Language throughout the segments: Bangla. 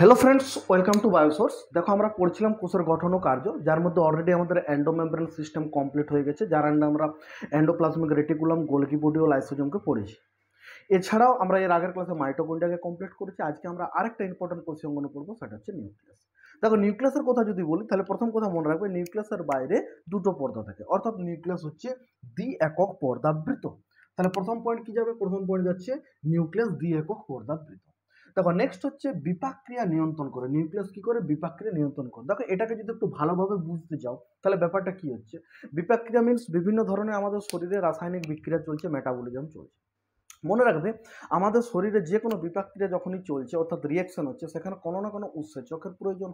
Hello friends, welcome to Biosource. দেখো, আমরা পড়ছিলাম কোষের গঠন ও কার্য, যার মধ্যে অলরেডি আমাদের এন্ডোমেমব্রেন সিস্টেম কমপ্লিট হয়ে গেছে, যার আন্ডারে আমরা এন্ডোপ্লাজমিক রেটিকুলাম, গোলগি বডি ও লাইসোজোমকে পড়েছি। এছাড়াও আমরা এর আগের ক্লাসে মাইটোকন্ড্রিয়াকে কমপ্লিট করেছি। আজকে আমরা আরেকটা ইম্পর্টেন্ট কোষীয় অঙ্গনে পড়বো, সেটা হচ্ছে নিউক্লিয়াস। দেখো, নিউক্লিয়াসের কথা যদি বলি তাহলে প্রথম কথা মনে রাখবে, নিউক্লিয়াসের বাইরে দুটো পর্দা থাকে, অর্থাৎ নিউক্লিয়াস হচ্ছে দ্বি একক পর্দাবৃত। তাহলে প্রথম পয়েন্ট কি যাবে? প্রথম পয়েন্ট যাচ্ছে নিউক্লিয়াস দ্বি একক পর্দাবৃত। দেখো, নেক্সট হচ্ছে বিপাক ক্রিয়া নিয়ন্ত্রণ করে। নিউক্লিয়াস কি করে? বিপাক ক্রিয়া নিয়ন্ত্রণ করে। দেখো, এটাকে যদি একটু ভালোভাবে বুঝতে চাও তাহলে ব্যাপারটা কি হচ্ছে, বিপাক ক্রিয়া মিন্স বিভিন্ন ধরনের আমাদের শরীরে রাসায়নিক বিক্রিয়া চলছে, মেটাবলিজম চলছে। মনে রাখবে, আমাদের শরীরে যে কোনো বিপাক ক্রিয়া যখনই চলছে, অর্থাৎ রিয়াকশন হচ্ছে, সেখানে কোনো না কোনো উৎসেচকের প্রয়োজন।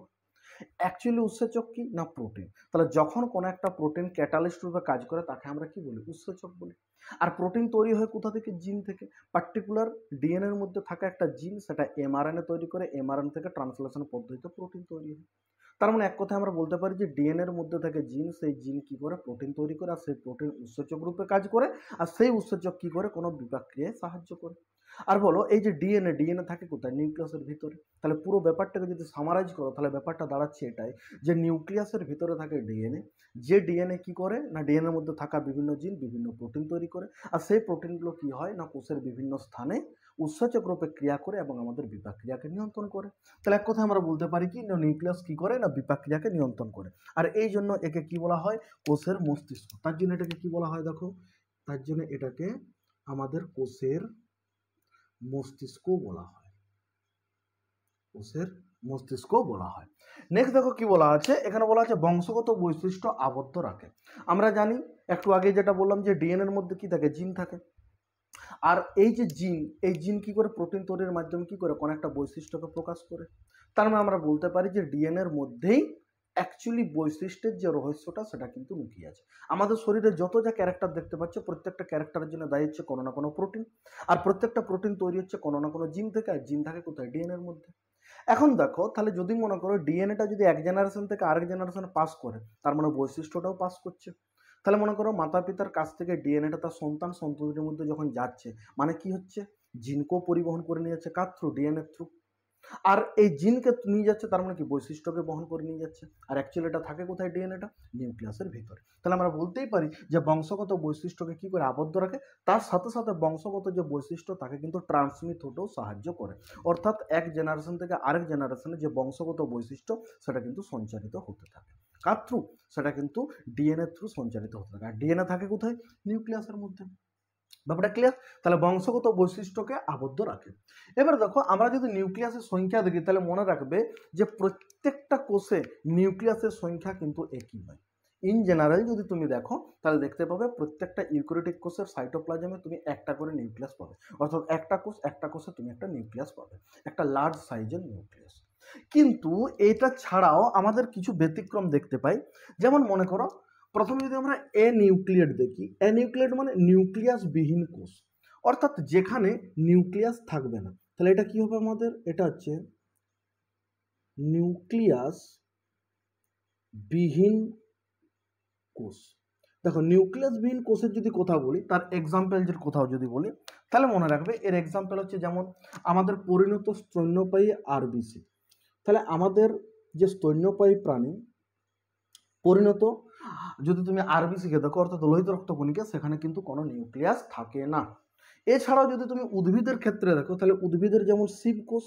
অ্যাকচুয়ালি উৎসেচক কি না? প্রোটিন। তাহলে যখন কোনো একটা প্রোটিন ক্যাটালিস্ট রূপে কাজ করে তাকে আমরা কি বলি? উৎসেচক বলি। আর প্রোটিন তৈরি হয় কোথা থেকে? জিন থেকে। পার্টিকুলার ডিএনএ এর মধ্যে থাকা একটা জিন, সেটা এমআরএনএ তৈরি করে, এমআরএনএ থেকে ট্রান্সলেশন পদ্ধতিতে প্রোটিন তৈরি হয়। তার মানে এক কথায় আমরা বলতে পারি যে ডিএনএ এর মধ্যে থাকে জিন, সেই জিন কি করে? প্রোটিন তৈরি করে, আর সেই প্রোটিন উৎসেচক রূপে কাজ করে, আর সেই উৎসেচক কি করে? কোনো বিপাক ক্রিয়ায় সাহায্য করে। আর বলো, এই যে ডিএনএ থাকে কোথায়? নিউক্লিয়াসের ভিতরে। তাহলে পুরো ব্যাপারটাকে যদি সামারাইজ করো তাহলে ব্যাপারটা দাঁড়াচ্ছে এটাই, যে নিউক্লিয়াসের ভিতরে থাকে ডিএনএ। যে ডিএনএ কি করে না, ডিএনএ এর মধ্যে থাকা বিভিন্ন জিন বিভিন্ন প্রোটিন তৈরি করে, আর সেই প্রোটিনগুলো কি হয় না, কোষের বিভিন্ন স্থানে উৎসেচক রূপে ক্রিয়া করে এবং আমাদের বিপাক ক্রিয়াকে নিয়ন্ত্রণ করে। তাহলে এক কথা আমরা বলতে পারি কি না, নিউক্লিয়াস কি করে না, বিপাক ক্রিয়াকে নিয়ন্ত্রণ করে। আর এই জন্য একে কি বলা হয়? কোষের মস্তিষ্ক। তার জন্য এটাকে কি বলা হয়? দেখো, তার জন্য এটাকে আমাদের কোষের মস্তিষ্ক বলা হয়। কোষের মস্তিষ্ক বলা হয়। নেক্সট দেখো কি বলা আছে, এখানে বলা আছে বংশগত বৈশিষ্ট্য আবদ্ধ রাখে। আমরা জানি একটু আগে যেটা বললাম যে ডিএনএ এর মধ্যে কি থাকে? জিন থাকে। আর এই যে জিন, এই জিন কি করে? প্রোটিন তৈরির মাধ্যমে কি করে? কোনো একটা বৈশিষ্ট্যকে প্রকাশ করে। তার মানে আমরা বলতে পারি যে ডিএনএ এর মধ্যেই অ্যাকচুয়ালি বৈশিষ্ট্যের যে রহস্যটা সেটা কিন্তু লুকিয়ে আছে। আমাদের শরীরে যত যা ক্যারেক্টার দেখতে পাচ্ছ, প্রত্যেকটা ক্যারেক্টারের জন্য দায়ী হচ্ছে কোনো না কোনো প্রোটিন। আর প্রত্যেকটা প্রোটিন তৈরি হচ্ছে কোনো না কোনো জিন থেকে, আর জিন থাকে কোথায়? ডিএনএ এর মধ্যে। এখন দেখো, তাহলে যদি মনে করো ডিএনএটা যদি এক জেনারেশন থেকে আরেক জেনারেশনে পাস করে, তার মানে বৈশিষ্ট্যটাও পাস করছে। তাহলে মনে করো মাতা পিতার কাছ থেকে ডিএনএটা তার সন্তান সন্ততির মধ্যে যখন যাচ্ছে, মানে কি হচ্ছে? জিনকেও পরিবহন করে নিয়ে যাচ্ছে, কার থ্রু? DNA through. আর এই জিনকে নিয়ে যাচ্ছে, তার মানে কি? বৈশিষ্ট্যকে বহন করে নিয়ে যাচ্ছে। আর অ্যাকচুয়ালি এটা থাকে কোথায়? ডিএনএটা নিউক্লিয়াসের ভিতরে। তাহলে আমরা বলতেই পারি যে বংশগত বৈশিষ্ট্যকে কি করে আবদ্ধ রাখে, তার সাথে সাথে বংশগত যে বৈশিষ্ট্য তাকে কিন্তু ট্রান্সমিট হতেও সাহায্য করে। অর্থাৎ এক জেনারেশন থেকে আরেক জেনারেশনে যে বংশগত বৈশিষ্ট্য সেটা কিন্তু সঞ্চারিত হতে থাকে। কার থ্রু? সেটা কিন্তু ডিএনএ থ্রু সঞ্চারিত হতে থাকে। আর ডিএনএ থাকে কোথায়? নিউক্লিয়াসের মধ্যে। ব্যাপারটা ক্লিয়ার? তাহলে বংশগত বৈশিষ্ট্যকে আবদ্ধ রাখে। এবার দেখো, আমরা যদি নিউক্লিয়াসের সংখ্যা দেখি তাহলে মনে রাখবে যে প্রত্যেকটা কোষে নিউক্লিয়াসের সংখ্যা কিন্তু একই নয়। ইন জেনারেল যদি তুমি দেখো তাহলে দেখতে পাবে প্রত্যেকটা ইউক্যারিওটিক কোষের সাইটোপ্লাজমে তুমি একটা করে নিউক্লিয়াস পাবে, অর্থাৎ একটা কোষে তুমি একটা নিউক্লিয়াস পাবে, একটা লার্জ সাইজের নিউক্লিয়াস। কিন্তু এটা ছাড়াও আমাদের কিছু ব্যতিক্রম দেখতে পাই। যেমন মনে করো, প্রথমে যদি আমরা এ নিউক্লিয়েট দেখি, এ নিউক্লিয়েট মানে নিউক্লিয়াস বিহীন কোষ, অর্থাৎ যেখানে নিউক্লিয়াস থাকবে না। তাহলে এটা কি হবে আমাদের? এটা হচ্ছে নিউক্লিয়াস বিহীন কোষ। দেখো, নিউক্লিয়াস বিহীন কোষের যদি কথা বলি, তার এক্সাম্পল যে কোথাও যদি বলি তাহলে মনে রাখবে এর এক্সাম্পল হচ্ছে যেমন আমাদের পরিণত স্তন্যপায়ী আরবিসি। তাহলে আমাদের যে স্তন্যপায়ী প্রাণী পরিণত, যদি তুমি আরবিসিকে দেখো অর্থাৎ লোহিত রক্তকণিকা, সেখানে কিন্তু কোনো নিউক্লিয়াস থাকে না। এছাড়াও যদি তুমি উদ্ভিদের ক্ষেত্রে দেখো তাহলে উদ্ভিদের যেমন শিবকোষ,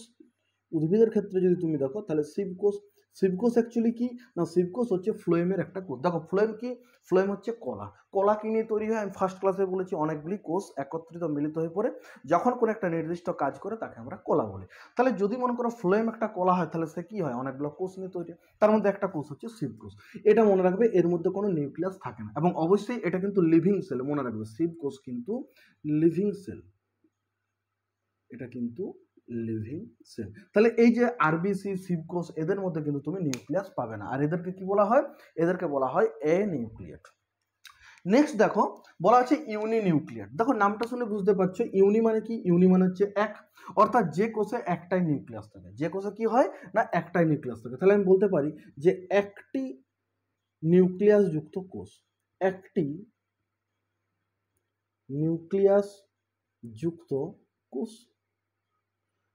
উদ্ভিদের ক্ষেত্রে যদি তুমি দেখো তাহলে শিবকোষ। শিবকোষ অ্যাকচুয়ালি কি না, শিবকোষ হচ্ছে ফ্লোয়েমের একটা কোষ। দেখো, ফ্লোয়েম কি? ফ্লোয়েম হচ্ছে কলা। কলা কি নিয়ে তৈরি হয়? আমি ফার্স্ট ক্লাসে বলেছি, অনেকগুলি কোষ একত্রিত মিলিত হয়ে পড়ে যখন কোনো একটা নির্দিষ্ট কাজ করে তাকে আমরা কলা বলি। তাহলে যদি মনে করো ফ্লোয়েম একটা কলা হয় তাহলে সে কি হয়? অনেকগুলো কোষ নিয়ে তৈরি। তার মধ্যে একটা কোষ হচ্ছে শিবকোষ। এটা মনে রাখবে, এর মধ্যে কোনো নিউক্লিয়াস থাকে না, এবং অবশ্যই এটা কিন্তু লিভিং সেল। মনে রাখবে, শিবকোষ কিন্তু লিভিং সেল। এটা কিন্তু লিভিং সেল। তাহলে এই যে আরবিসি, শিবকোষ, এদের মধ্যে কিন্তু তুমি নিউক্লিয়াস পাবে না। আর এদেরকে কি বলা হয়? এদেরকে বলা হয় এ নিউক্লিয়েট। নেক্সট দেখো, বলা আছে ইউনি নিউক্লিয়েট। দেখো, নামটা শুনে বুঝতে পারছো ইউনি মানে কি? ইউনি মানে হচ্ছে এক, অর্থাৎ যে কোষে একটাই নিউক্লিয়াস থাকে। যে কোষে কি হয় না, একটাই নিউক্লিয়াস থাকে। তাহলে আমি বলতে পারি যে একটি নিউক্লিয়াস যুক্ত কোষ, একটি নিউক্লিয়াস যুক্ত কোষ।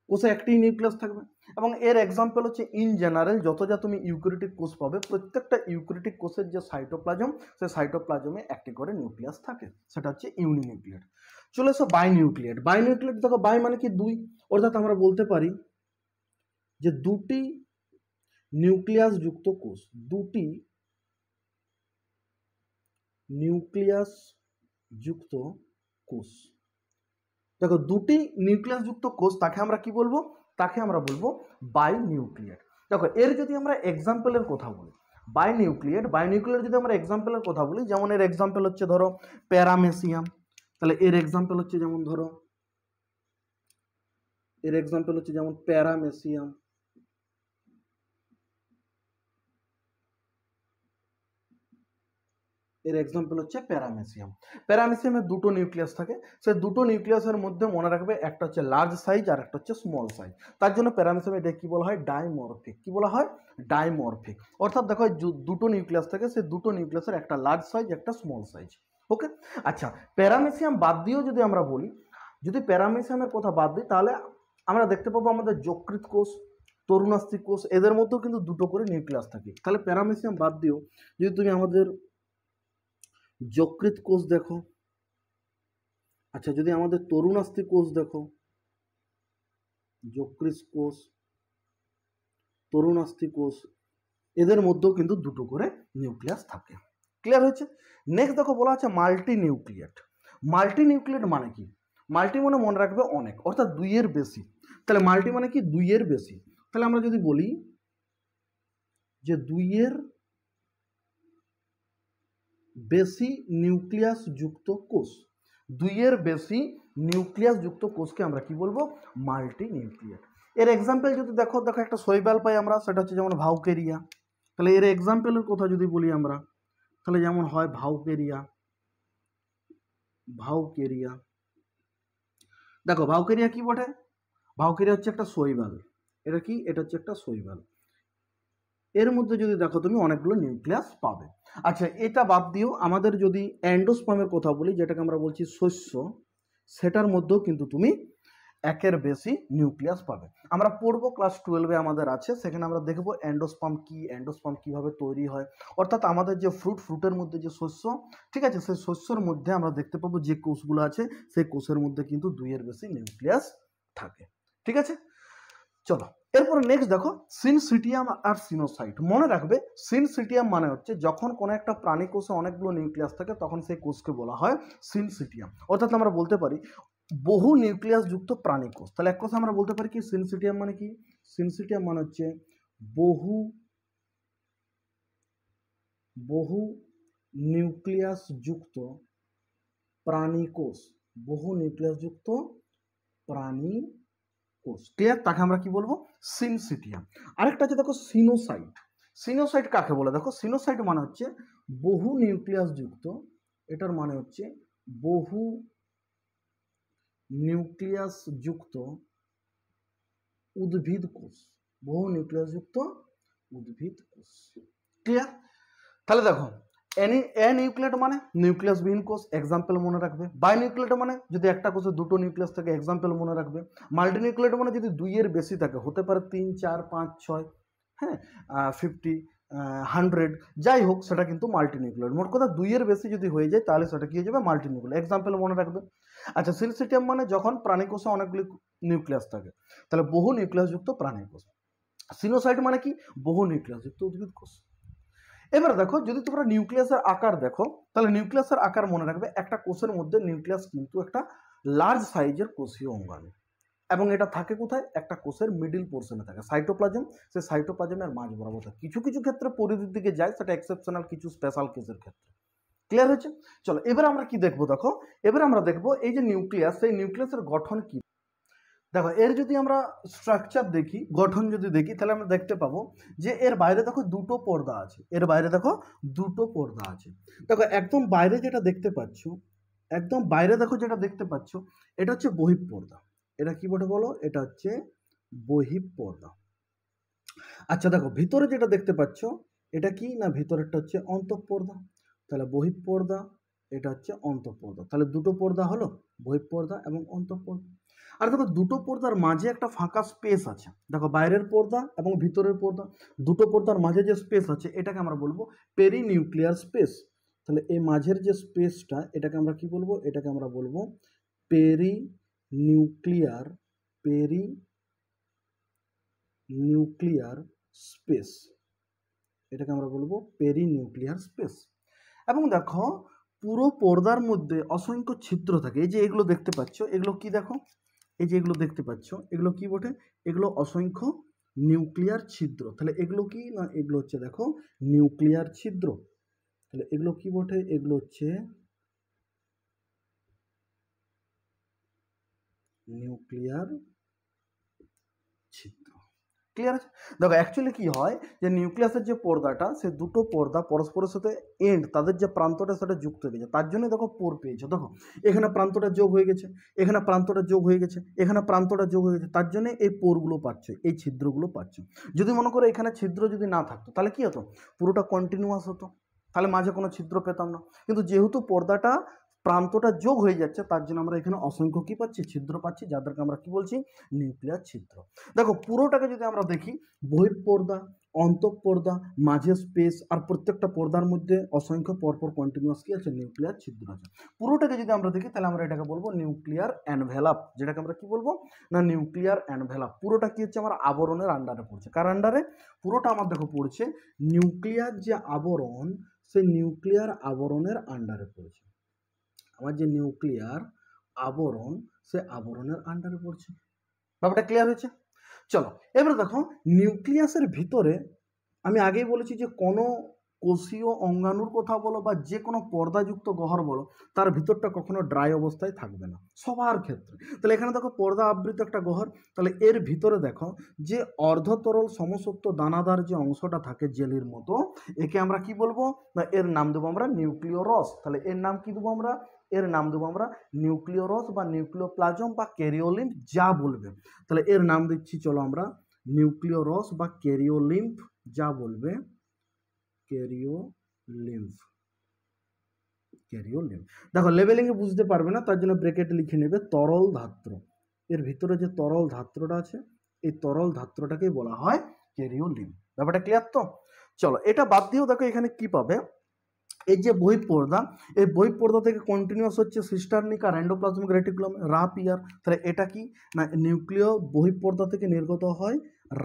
কোষে একটি নিউক্লিয়াস থাকবে। এবং এর এক্সাম্পল হচ্ছে ইন জেনারেল যত যা তুমি ইউক্যারিওটিক কোষ পাবে প্রত্যেকটা ইউক্যারিওটিক কোষের যে সাইটোপ্লাজম সেই সাইটোপ্লাজমে একটি করে নিউক্লিয়াস থাকে, সেটা হচ্ছে ইউনিনিউক্লিয়েট। চলে এসো বাইনিউক্লিয়েট। বাইনিউক্লিয়েট দেখো, বাই মানে কি দুই, অর্থাৎ আমরা বলতে পারি যে দুটি নিউক্লিয়াস যুক্ত কোষ, দুটি নিউক্লিয়াস যুক্ত কোষ। দেখো দুটি নিউক্লিয়াস যুক্ত কোষ, তাকে আমরা কি বলবো? তাকে আমরা বলবো বাইনিউক্লিয়েট। দেখো এর যদি আমরা এক্সাম্পলের কথা বলি, বাইনিউক্লিয়েট যদি আমরা এক্সাম্পলের কথা বলি, যেমন এর এক্সাম্পল হচ্ছে ধরো প্যারামেসিয়াম, তাহলে এর এক্সাম্পল হচ্ছে যেমন ধরো এর এক্সাম্পল হচ্ছে যেমন প্যারামেসিয়াম, এর এক্সাম্পল হচ্ছে প্যারামেসিয়াম। প্যারামেসিয়ামের দুটো নিউক্লিয়াস থাকে, সেই দুটো নিউক্লিয়াসের মধ্যে মনে রাখবে একটা হচ্ছে লার্জ সাইজ আর একটা হচ্ছে স্মল সাইজ। তার জন্য প্যারামেসিয়াম এটা কি বলা হয়? ডাইমরফিক। কি বলা হয়? ডাইমরফিক। অর্থাৎ দেখো দুটো নিউক্লিয়াস থাকে, সেই দুটো নিউক্লিয়াসের একটা লার্জ সাইজ একটা স্মল সাইজ। ওকে, আচ্ছা প্যারামেসিয়াম বাদ দিয়েও যদি আমরা বলি, যদি প্যারামেসিয়ামের কথা বাদ দিই তাহলে আমরা দেখতে পাবো আমাদের যকৃৎ কোষ, তরুণাস্থি কোষ, এদের মধ্যেও কিন্তু দুটো করে নিউক্লিয়াস থাকে। তাহলে প্যারামেসিয়াম বাদ দিয়েও যদি তুমি আমাদের যকৃৎ কোষ দেখো, আচ্ছা যদি আমাদের তরুণাস্থি কোষ দেখো, যকৃৎ কোষ, তরুণাস্থি কোষ, এদের মধ্যেও কিন্তু দুটো করে নিউক্লিয়াস থাকে। ক্লিয়ার হয়েছে? নেক্সট দেখো বলা আছে মাল্টি নিউক্লিয়েট। মাল্টি নিউক্লিয়েট মানে কি? মাল্টি মানে মনে রাখবে অনেক, অর্থাৎ দুইয়ের বেশি। তাহলে মাল্টি মানে কি? দুইয়ের বেশি। তাহলে আমরা যদি বলি যে দুইয়ের বেশি নিউক্লিয়াস যুক্ত কোষ, দুইয়ের বেশি নিউক্লিয়াস যুক্ত কোষকে আমরা কি বলবো? Multi nucleate. এর এক্সাম্পল যদি দেখো একটা শৈবাল পাই আমরা, সেটা হচ্ছে যেমন ভাউকেরিয়া। তাহলে এর এক্সাম্পলের কথা যদি বলি আমরা, তাহলে যেমন হয় ভাউকেরিয়া। দেখো ভাউকেরিয়া কি বটে? ভাউকেরিয়া হচ্ছে একটা শৈবাল। এটা কি? এটা হচ্ছে একটা শৈবাল। এর মধ্যে যদি দেখো তুমি অনেকগুলো নিউক্লিয়াস পাবে। আচ্ছা এটা বাদ দিও, আমাদের যদি অ্যান্ডোস্পার্মের কথা বলি, যেটাকে আমরা বলছি শস্য, সেটার মধ্যেও কিন্তু তুমি একের বেশি নিউক্লিয়াস পাবে। আমরা পড়বো ক্লাস 12-এ আমাদের আছে, সেখানে আমরা দেখবো অ্যান্ডোস্পার্ম কি, অ্যান্ডোস্পার্ম কিভাবে তৈরি হয়। অর্থাৎ আমাদের যে ফ্রুটের মধ্যে যে শস্য, ঠিক আছে, সেই শস্যর মধ্যে আমরা দেখতে পাবো যে কোষগুলো আছে সেই কোষের মধ্যে কিন্তু দুইয়ের বেশি নিউক্লিয়াস থাকে। ঠিক আছে, চলো এরপর নেক্সট দেখো সিনসিটিয়াম আর সিনোসাইট। মনে রাখবে সিনসিটিয়াম মানে হচ্ছে যখন কোনো একটা প্রাণী কোষে অনেকগুলো নিউক্লিয়াস থাকে তখন সেই কোষকে বলা হয় সিনসিটিয়াম। অর্থাৎ আমরা বলতে পারি বহু নিউক্লিয়াস যুক্ত প্রাণী কোষ। তাহলে এক কথা আমরা বলতে পারি কি সিনসিটিয়াম মানে কি? সিনসিটিয়াম মানে হচ্ছে বহু নিউক্লিয়াস যুক্ত প্রাণী কোষ, বহু নিউক্লিয়াস যুক্ত প্রাণী কোষ। ক্লিয়ার? তাকে আমরা কি বলবো? সিনসিটিয়াম। আরেকটা আছে দেখো সিনোসাইট। সিনোসাইট কাকে বলে? দেখো সিনোসাইট মানে হচ্ছে বহু নিউক্লিয়াস যুক্ত, এটার মানে হচ্ছে বহু নিউক্লিয়াস যুক্ত উদ্ভিদ কোষ, বহু নিউক্লিয়াস যুক্ত উদ্ভিদ কোষ। ক্লিয়ার? তাহলে দেখো নিউক্লিয়েট মানে নিউক্লিয়াস বিহীন কোষ, এক্সাম্পল মনে রাখবে। বাইনিউক্লিয়েট মানে যদি একটা কোষে দুটো নিউক্লিয়াস থাকে, এক্সাম্পল মনে রাখবে। মাল্টিনিউক্লিয়েট মানে যদি দুইয়ের বেশি থাকে, হতে পারে 3, 4, 5, 6, হ্যাঁ 50, 100, যাই হোক সেটা কিন্তু মাল্টিনিউক্লিয়েট। মোট কথা দুইয়ের বেশি যদি হয়ে যায় তাহলে সেটা কি হয়ে যাবে? মাল্টিনিউক্লিয়েট। এক্সাম্পল মনে রাখবে। আচ্ছা সিনসিটিয়াম মানে যখন প্রাণী কোষে অনেকগুলি নিউক্লিয়াস থাকে, তাহলে বহু নিউক্লিয়াস যুক্ত প্রাণী কোষ। সিনোসাইট মানে কি? বহু নিউক্লিয়াস যুক্ত উদ্ভিদ কোষ। এবার দেখো যদি তোমরা নিউক্লিয়াসের আকার দেখো, তাহলে নিউক্লিয়াসের আকার মনে রাখবে একটা কোষের মধ্যে নিউক্লিয়াস কিন্তু একটা লার্জ সাইজের কোষীয় অঙ্গাণু, এবং এটা থাকে কোথায়? একটা কোষের মিডিল পোর্শনে থাকে, সাইটোপ্লাজম। সেই সাইটোপ্লাজমের মাঝ বরাবর থাকে। কিছু কিছু ক্ষেত্রে পরিধির দিকে যায়, সেটা এক্সেপশনাল কিছু স্পেশাল কেসের ক্ষেত্রে। ক্লিয়ার হয়েছে? চলো এবার আমরা কি দেখবো? দেখো এবার আমরা দেখবো এই যে নিউক্লিয়াস, সেই নিউক্লিয়াসের গঠন কি। দেখো এর যদি আমরা স্ট্রাকচার দেখি, গঠন যদি দেখি, তাহলে আমরা দেখতে পাবো যে এর বাইরে দেখো দুটো পর্দা আছে। এর বাইরে দেখো দুটো পর্দা আছে। দেখো একদম বাইরে যেটা দেখতে পাচ্ছ, একদম বাইরে দেখো যেটা দেখতে পাচ্ছ, এটা হচ্ছে বহিঃপর্দা। এটা কি বটে বলো? এটা হচ্ছে বহিঃপর্দা। আচ্ছা দেখো ভিতরে যেটা দেখতে পাচ্ছ, এটা কি না? ভিতরেরটা হচ্ছে অন্তঃপর্দা। তাহলে বহিঃপর্দা, এটা হচ্ছে অন্তঃপর্দা। তাহলে দুটো পর্দা হলো, বহিঃপর্দা এবং অন্তঃপর্দা। আর দেখো দুটো পর্দার মাঝে একটা ফাঁকা স্পেস আছে, দেখো বাইরের পর্দা এবং ভিতরের পর্দা, দুটো পর্দার মাঝে যে স্পেস আছে এটাকে আমরা বলবো পেরিনিউক্লিয়ার স্পেস। তাহলে এই মাঝের যে স্পেসটা এটাকে আমরা কি বলবো, এটাকে আমরা বলবো পেরিনিউক্লিয়ার পেরিনিউক্লিয়ার স্পেস, এটাকে আমরা বলবো পেরিনিউক্লিয়ার স্পেস। এবং দেখো পুরো পর্দার মধ্যে অসংখ্য ছিদ্র থাকে, এই যে এগুলো দেখতে পাচ্ছ, এগুলো কি দেখো, এই যে এগুলো দেখতে পাচ্ছ, এগুলো কি বটে, এগুলো অসংখ্য নিউক্লিয়ার ছিদ্র। তাহলে এগুলো কি না, এগুলো হচ্ছে দেখো নিউক্লিয়ার ছিদ্র। তাহলে এগুলো কি বটে, এগুলো হচ্ছে নিউক্লিয়ার ছিদ্র। ক্লিয়ার আছে? দেখো অ্যাকচুয়ালি কি হয় যে নিউক্লিয়াসের যে পর্দাটা, সে দুটো পর্দা পরস্পরের সাথে এন্ড, তাদের যে প্রান্তটা সেটা যুক্ত হয়ে গেছে, তার জন্য দেখো পোর পেয়েছে। দেখো এখানে প্রান্তটা যোগ হয়ে গেছে, এখানে প্রান্তটা যোগ হয়ে গেছে, এখানে প্রান্তটা যোগ হয়ে গেছে, তার জন্য এই পোরগুলো পাচ্ছ, এই ছিদ্রগুলো পাচ্ছ। যদি মনে করো এখানে ছিদ্র যদি না থাকতো তাহলে কি হতো, পুরোটা কন্টিনিউয়াস হতো, তাহলে মাঝে কোনো ছিদ্র পেতাম না। কিন্তু যেহেতু পর্দাটা প্রান্তটা যোগ হয়ে যাচ্ছে, তার জন্য আমরা এখানে অসংখ্য কি পাচ্ছি, ছিদ্র পাচ্ছি, যাদেরকে আমরা কি বলছি, নিউক্লিয়ার ছিদ্র। দেখো পুরোটাকে যদি আমরা দেখি, বহিঃপর্দা, অন্তঃপর্দা, মাঝে স্পেস, আর প্রত্যেকটা পর্দার মধ্যে অসংখ্য পরপর কন্টিনিউয়াস কি আছে, নিউক্লিয়ার ছিদ্র আছে। পুরোটাকে যদি আমরা দেখি তাহলে আমরা এটাকে বলবো নিউক্লিয়ার এনভেলাপ, যেটাকে আমরা কি বলবো না, নিউক্লিয়ার এনভেলাপ। পুরোটা কি হচ্ছে, আমার আবরণের আন্ডারে পড়ছে। কার আন্ডারে, পুরোটা আমার দেখো পড়ছে নিউক্লিয়ার যে আবরণ, সেই নিউক্লিয়ার আবরণের আন্ডারে পড়ছে। আমার যে নিউক্লিয়ার আবরণ, সে আবরণের আন্ডারে পড়ছে। ব্যাপারটা ক্লিয়ার হয়েছে? চলো এবারে দেখো নিউক্লিয়াসের ভিতরে, আমি আগেই বলেছি যে কোনো কোষীয় অঙ্গাণুর কথা বলো বা যে কোনো পর্দাযুক্ত গহ্বর বলো, তার ভিতরটা কখনো ড্রাই অবস্থায় থাকবে না সবার ক্ষেত্রে। তাহলে এখানে দেখো পর্দা আবৃত একটা গহ্বর, তাহলে এর ভিতরে দেখো যে অর্ধতরল সমসত্ব দানাদার যে অংশটা থাকে জেলির মতো, একে আমরা কি বলবো না, এর নাম দেবো আমরা নিউক্লিওরস। তাহলে এর নাম কি দেবো আমরা, এর নাম দেবো আমরা নিউক্লিওরস বা নিউক্লিওপ্লাজম বা ক্যারিওলিম্ফ, যা বলবে। তাহলে এর নাম দিচ্ছি চলো আমরা নিউক্লিওরস বা ক্যারিওলিম্ফ, যা বলবে ক্যারিওলিম্ফ। ক্যারিওলিম্ফ দেখো লেভেলিংয়ে বুঝতে পারবে না, তার জন্য ব্র্যাকেটে লিখে নেবে তরল ধাত্র। এর ভিতরে যে তরল ধাত্রটা আছে, এই তরল ধাত্রটাকেই বলা হয় ক্যারিওলিম্ফ। ব্যাপারটা ক্লিয়ার তো? চলো এটা বাদ দিয়েও দেখো এখানে কি পাবে, এই যে বহিঃপর্দা, এই বহিঃপর্দা থেকে কন্টিনিউয়াস হচ্ছে সিস্টারনিকা আর এন্ডোপ্লাজমিক রেটিকুলাম, রাফ ইয়ার। তাহলে এটা কি না, নিউক্লিয় বহিঃপর্দা থেকে নির্গত হয়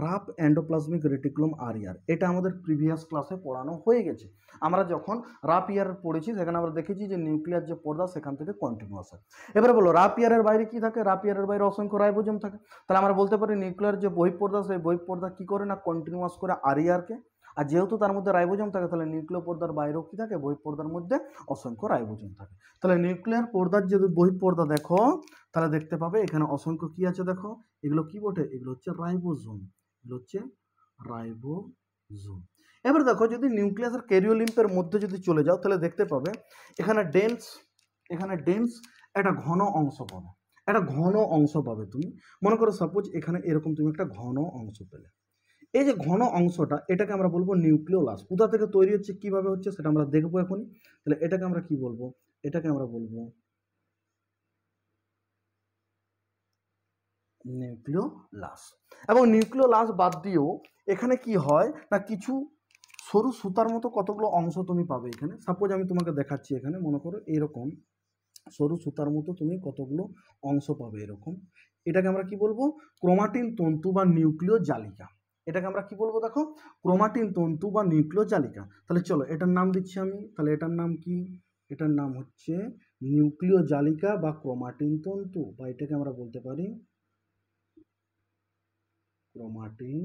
রাফ এন্ডোপ্লাজমিক রেটিকুলাম আর ইয়ার। এটা আমাদের প্রিভিয়াস ক্লাসে পড়ানো হয়ে গেছে। আমরা যখন রাফ ইয়ার পড়েছি সেখানে আমরা দেখেছি যে নিউক্লিয়ার যে পর্দা সেখান থেকে কন্টিনিউয়াস হয়। এবারে বলো রাফ ইয়ারের বাইরে কি থাকে, রাফ ইয়ারের বাইরে অসংখ্য রাইবোজোম থাকে। তাহলে আমরা বলতে পারি নিউক্লিয়ার যে বহিঃপর্দা, সেই বহিঃপর্দা কি করে না, কন্টিনিউয়াস করে আর ইয়ারকে। আর যেহেতু তার মধ্যে রাইবোজোম থাকে, তাহলে নিউক্লিয় পর্দার বাইরেও কি থাকে, বহিঃপর্দার মধ্যে অসংখ্য রাইবোজোম থাকে। তাহলে নিউক্লিয়ার পর্দার যদি বহিঃপর্দা দেখো, তাহলে দেখতে পাবে এখানে অসংখ্য কি আছে, দেখো এগুলো কি বটে, এগুলো হচ্ছে রাইবোজোম, এগুলো হচ্ছে রাইবোজোম। এবার দেখো যদি নিউক্লিয়াসের ক্যারিওলিম্ফের মধ্যে যদি চলে যাও, তাহলে দেখতে পাবে এখানে ডেন্স একটা ঘন অংশ পাবে, একটা ঘন অংশ পাবে তুমি। মনে করো সাপোজ এখানে এরকম তুমি একটা ঘন অংশ পেলে, এই যে ঘন অংশটা, এটাকে আমরা বলবো নিউক্লিওলাস। কোথা থেকে তৈরি হচ্ছে, কিভাবে হচ্ছে, সেটা আমরা দেখবো এখনই। তাহলে এটাকে আমরা কি বলবো, এটাকে আমরা বলবো নিউক্লিওলাস। এবং নিউক্লিওলাস বাদ দিয়েও এখানে কি হয় না, কিছু সরু সুতার মতো কতগুলো অংশ তুমি পাবে এখানে। সাপোজ আমি তোমাকে দেখাচ্ছি, এখানে মনে করো এরকম সরু সুতার মতো তুমি কতগুলো অংশ পাবে এরকম। এটাকে আমরা কি বলবো, ক্রোমাটিন তন্তু বা নিউক্লিয় জালিকা। এটাকে আমরা কি বলবো দেখো, ক্রোমাটিন তন্তু বা নিউক্লিয় জালিকা। তাহলে চলো এটার নাম দিচ্ছি আমি, তাহলে এটার নাম কি, এটার নাম হচ্ছে নিউক্লিয় জালিকা বা ক্রোমাটিন তন্তু, বা এটাকে আমরা বলতে পারি ক্রোমাটিন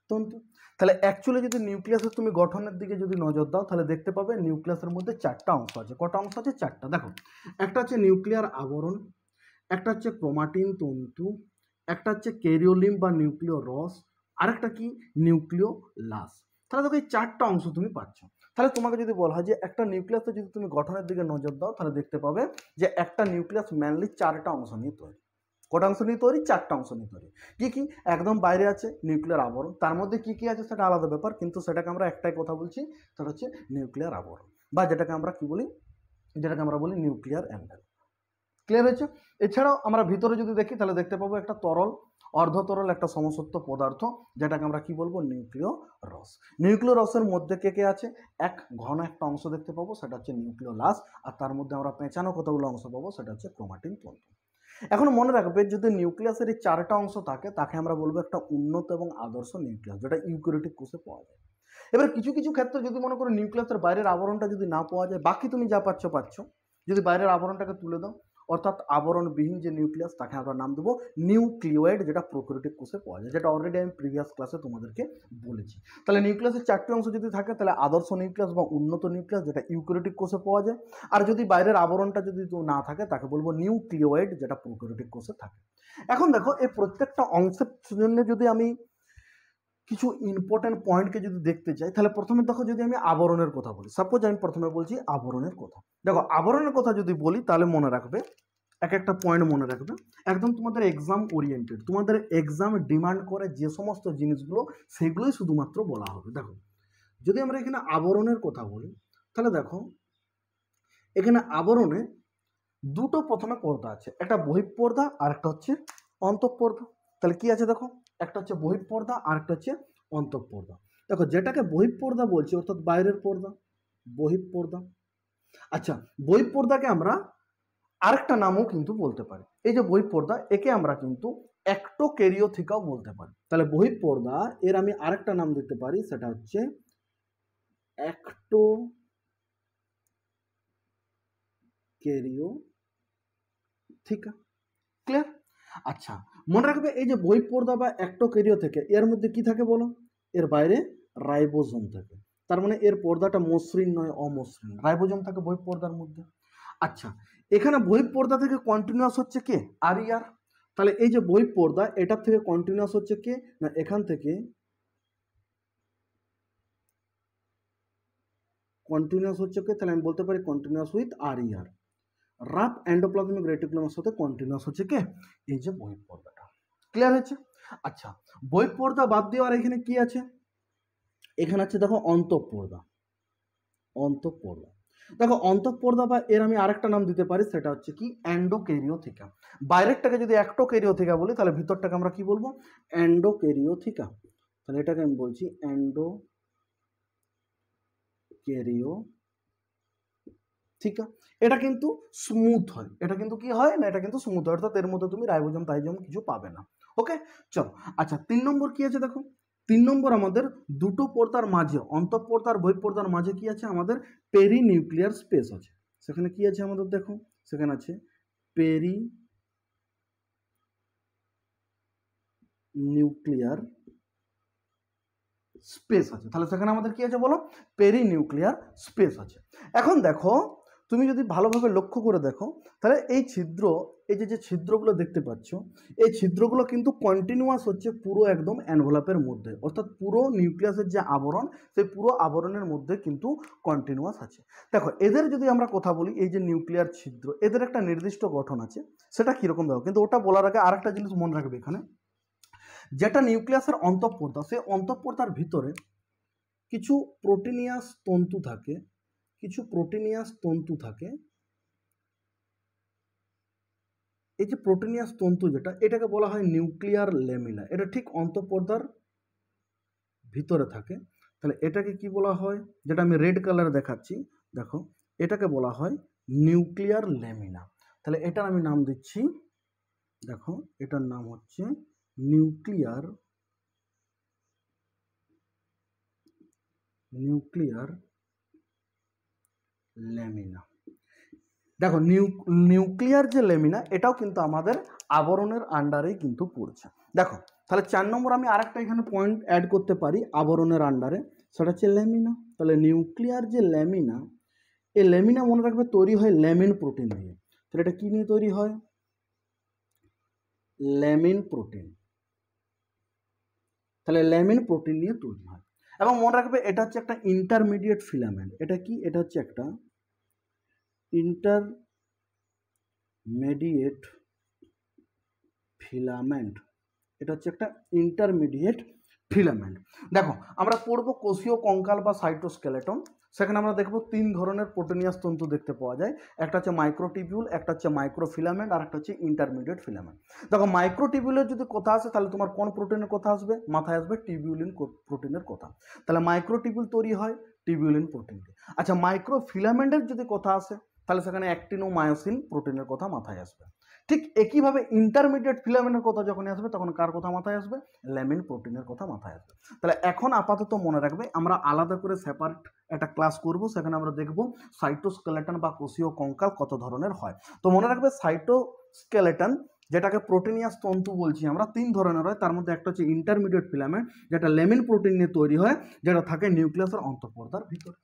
তন্তু। তাহলে অ্যাকচুয়ালি যদি নিউক্লিয়াসের তুমি গঠনের দিকে যদি নজর দাও, তাহলে দেখতে পাবে নিউক্লিয়াসের মধ্যে চারটা অংশ আছে। কটা অংশ আছে, চারটা। দেখো একটা হচ্ছে নিউক্লিয়ার আবরণ, একটা হচ্ছে ক্রোমাটিন তন্তু, একটা হচ্ছে ক্যারিওলিম্ফ বা নিউক্লিয় রস, আরেকটা কি নিউক্লিওলাস। তাহলে দেখো এই চারটা অংশ তুমি পাচ্ছ। তাহলে তোমাকে যদি বলা হয় যে একটা নিউক্লিয়াসে যদি তুমি গঠনের দিকে নজর দাও, তাহলে দেখতে পাবে যে একটা নিউক্লিয়াস মেনলি চারটা অংশ নিয়ে তৈরি। কটা অংশ নিয়ে তৈরি, চারটা অংশ নিয়ে তৈরি। কি কি, একদম বাইরে আছে নিউক্লিয়ার আবরণ, তার মধ্যে কি কি আছে সেটা আলাদা ব্যাপার, কিন্তু সেটাকে আমরা একটাই কথা বলছি, সেটা হচ্ছে নিউক্লিয়ার আবরণ, বা যেটাকে আমরা কি বলি, যেটাকে আমরা বলি নিউক্লিয়ার এনভেলপ। ক্লিয়ার হয়েছে? এছাড়াও আমরা ভিতরে যদি দেখি তাহলে দেখতে পাবো একটা তরল, অর্ধতরল, একটা সমসত্ব পদার্থ, যেটাকে আমরা কি বলবো, নিউক্লিয় রস। নিউক্লিয় রসের মধ্যে কে কে আছে? এক ঘন একটা অংশ দেখতে পাবো, সেটা হচ্ছে নিউক্লিওলাস, আর তার মধ্যে আমরা পেঁচানো কতগুলো অংশ পাবো, সেটা হচ্ছে ক্রোমাটিন তন্তু। এখন মনে রাখবে, যদি নিউক্লিয়াসের এই চারটা অংশ থাকে তাকে আমরা বলবো একটা উন্নত এবং আদর্শ নিউক্লিয়াস, যেটা ইউক্যারিওটিক কোষে পাওয়া যায়। এবার কিছু কিছু ক্ষেত্রে যদি মনে করো নিউক্লিয়াসের বাইরের আবরণটা যদি না পাওয়া যায়, বাকি তুমি যা পাচ্ছ, যদি বাইরের আবরণটাকে তুলে দাও, অর্থাৎ আবরণবিহীন যে নিউক্লিয়াস, তাকে আমরা নাম দেবো নিউক্লিওয়েড, যেটা প্রোক্যারিওটিক কোষে পাওয়া যায়, যেটা অলরেডি আমি প্রিভিয়াস ক্লাসে তোমাদেরকে বলেছি। তাহলে নিউক্লিয়াসের চারটি অংশ যদি থাকে, তাহলে আদর্শ নিউক্লিয়াস বা উন্নত নিউক্লিয়াস, যেটা ইউক্যারিওটিক কোষে পাওয়া যায়। আর যদি বাইরের আবরণটা যদি না থাকে, তাকে বলবো নিউক্লিওয়েড, যেটা প্রোক্যারিওটিক কোষে থাকে। এখন দেখো, এই প্রত্যেকটা অংশের জন্য যদি আমি কিছু ইম্পর্টেন্ট পয়েন্টকে যদি দেখতে চাই, তাহলে প্রথমে দেখো, যদি আমি আবরণের কথা বলি, সাপোজ আমি প্রথমে বলছি আবরণের কথা। দেখো, আবরণের কথা যদি বলি, তাহলে মনে রাখবে, এক একটা পয়েন্ট মনে রাখবে, একদম তোমাদের এক্সাম ওরিয়েন্টেড, তোমাদের এক্সাম ডিমান্ড করে যে সমস্ত জিনিসগুলো, সেগুলোই শুধুমাত্র বলা হবে। দেখো, যদি আমরা এখানে আবরণের কথা বলি, তাহলে দেখো, এখানে আবরণে দুটো প্রথমে পর্দা আছে, একটা বহিঃপর্দা আর একটা হচ্ছে অন্তঃপর্দা। তাহলে কি আছে দেখো, একটা হচ্ছে বহিঃপর্দা আর একটা হচ্ছে অন্তঃপর্দা। দেখো, যেটাকে বহিঃপর্দা বলছি, অর্থাৎ বাইরের পর্দা, বহিঃপর্দা। আচ্ছা, বহিঃপর্দাকে আমরা আরেকটা নামও কিন্তু বলতে পারি। এই যে বহিঃপর্দা, একে আমরা কিন্তু অ্যাক্টোক্যারিওথিকাও বলতে পারি। তাহলে বহিঃপর্দা, এর আমি আরেকটা নাম দিতে পারি, সেটা হচ্ছে অ্যাক্টোক্যারিওথিকা। ক্লিয়ার? আচ্ছা, মনে রাখবে, এই যে বহিঃপর্দা বা অ্যাক্টোক্যারিও থেকে, এর মধ্যে কি থাকে বলো? এর বাইরে রাইবোজোম থাকে। তার মানে এর পর্দাটা মসৃণ নয়, অমসৃণ। রাইবোজোম থাকে বহিঃপর্দার মধ্যে। আচ্ছা, এখানে বহিঃপর্দা থেকে কন্টিনিউয়াস হচ্ছে কে? আরইআর। তাহলে এই যে বহিঃপর্দা, এটার থেকে কন্টিনিউয়াস হচ্ছে কে? না, এখান থেকে কন্টিনিউয়াস হচ্ছে কে? তাহলে আমি বলতে পারি কন্টিনিউয়াস উইথ আরইআর। রাফ এন্ডোপ্লাজমিক রেটিকুলামের সাথে কন্টিনিউয়াস হচ্ছে কে? এই যে বহিঃপর্দাটা। ক্লিয়ার হয়েছে? আচ্ছা, বহিঃপর্দা বাদ দিয়ে আর এখানে কি আছে? এখানে আছে দেখো অন্তঃপর্দা। অন্তঃপর্দা, দেখো অন্তঃপর্দা বা এর আমি আরেকটা নাম দিতে পারি, সেটা হচ্ছে কি? এন্ডোক্যারিওথিকা। বাইরেরটাকে যদি অ্যাক্টোক্যারিওথিকা বলি, তাহলে ভিতরটাকে আমরা কি বলবো? এন্ডোক্যারিওথিকা। তাহলে এটাকে আমি বলছি এন্ডোক্যারিওথিকা। এটা কিন্তু স্মুথ হয়, এটা কিন্তু কি হয় না, এটা কিন্তু স্মুথ হয়, অর্থাৎ এর মধ্যে তুমি রাইবোজোম টাইজোম কিছু পাবে না। ওকে, চলো। আচ্ছা, 3 নম্বর কি আছে দেখো, 3 নম্বর আমাদের দুটো পর্দার মাঝে, অন্তঃপর্দা আর বহিঃপর্দার মাঝে কি আছে? আমাদের পেরি নিউক্লিয়ার স্পেস আছে। সেখানে কি আছে আমাদের দেখো, সেখানে আছে পেরি নিউক্লিয়ার স্পেস আছে। তাহলে সেখানে আমাদের কি আছে বলো? পেরি নিউক্লিয়ার স্পেস আছে। এখন দেখো, তুমি যদি ভালোভাবে লক্ষ্য করে দেখো, তাহলে এই ছিদ্র, এই যে ছিদ্রগুলো দেখতে পাচ্ছ, এই ছিদ্রগুলো কিন্তু কন্টিনিউয়াস হচ্ছে পুরো একদম এনভেলপের মধ্যে, অর্থাৎ পুরো নিউক্লিয়াসের যে আবরণ, সেই পুরো আবরণের মধ্যে কিন্তু কন্টিনিউয়াস আছে। দেখো, এদের যদি আমরা কথা বলি, এই যে নিউক্লিয়ার ছিদ্র, এদের একটা নির্দিষ্ট গঠন আছে, সেটা কীরকম দেখো। কিন্তু ওটা বলার আগে আরেকটা জিনিস মনে রাখবে, এখানে যেটা নিউক্লিয়াসের অন্তঃপর্দা, সেই অন্তঃপর্দার ভিতরে কিছু প্রোটিনিয়াস তন্তু থাকে, কিছু প্রোটিনিয়াস তন্তু থাকে। এই যে প্রোটিনিয়াস তন্তু, যেটা, এটাকে বলা হয় নিউক্লিয়ার ল্যামিনা। এটা ঠিক অন্তঃপর্দার ভিতরে থাকে। তাহলে এটাকে কি বলা হয়? যেটা আমি রেড কালারে দেখাচ্ছি, দেখো, এটাকে বলা হয় নিউক্লিয়ার ল্যামিনা। তাহলে এটার আমি নাম দিচ্ছি, দেখো, এটার নাম হচ্ছে নিউক্লিয়ার ল্যামিনা। দেখো, নিউক্লিয়ার যে ল্যামিনা, এটাও কিন্তু আমাদের আবরণের আন্ডারেই কিন্তু পড়ছে। দেখো, তাহলে 4 নম্বর আমি আরেকটা এখানে পয়েন্ট অ্যাড করতে পারি আবরণের আন্ডারে, সেটা হচ্ছে ল্যামিনা। তাহলে নিউক্লিয়ার যে ল্যামিনা, এই ল্যামিনা মনে রাখবে তৈরি হয় ল্যামিন প্রোটিন দিয়ে। তাহলে এটা কি নিয়ে তৈরি হয়? ল্যামিন প্রোটিন। তাহলে ল্যামিন প্রোটিন নিয়ে তৈরি হয়। এবং মনে রাখবে, এটা হচ্ছে একটা ইন্টারমিডিয়েট ফিলামেন্ট। এটা কি? এটা হচ্ছে একটা ইন্টারমিডিয়েট ফিলামেন্ট। এটা হচ্ছে একটা ইন্টারমিডিয়েট ফিলামেন্ট। দেখো আমরা পড়বো কোষীয় কঙ্কাল বা সাইটোস্কেলেটন, সেখানে আমরা দেখবো 3 ধরনের প্রোটিনিয়াস তন্তু দেখতে পাওয়া যায়। একটা হচ্ছে মাইক্রোটিবিউল, একটা হচ্ছে মাইক্রোফিলামেন্ট, আর একটা হচ্ছে ইন্টারমিডিয়েট ফিলামেন্ট। দেখো মাইক্রোটিবিউলের যদি কথা আসে তাহলে তোমার কোন প্রোটিনের কথা আসবে? মাথায় আসবে টিবিউলিন প্রোটিনের কথা। তাহলে মাইক্রোটিবিউল তৈরি হয় টিবিউলিন প্রোটিন দিয়ে। আচ্ছা মাইক্রোফিলামেন্টের যদি কথা আসে তাহলে সেখানে অ্যাক্টিন ও মায়োসিন প্রোটিনের কথা মাথায় আসবে। ঠিক একইভাবে ইন্টারমিডিয়েট ফিলামেন্টের কথা যখন আসবে তখন কার কথা মাথায় আসবে? ল্যামিন প্রোটিনের কথা মাথায় আসবে। তাহলে এখন আপাতত মনে রাখবে আমরা আলাদা করে সেপারেট একটা ক্লাস করব, সেখানে আমরা দেখব সাইটোস্কেলেটন বা কোষীয় কঙ্কাল কত ধরনের হয়। তো মনে রাখবে সাইটোস্কেলেটন যেটাকে প্রোটিনিয়াস তন্তু বলছি আমরা 3 ধরনের হয়। তার মধ্যে একটা হচ্ছে ইন্টারমিডিয়েট ফিলামেন্ট যেটা লেমিন প্রোটিন নিয়ে তৈরি হয়, যেটা থাকে নিউক্লিয়াসের অন্তঃপর্দার ভিতরে।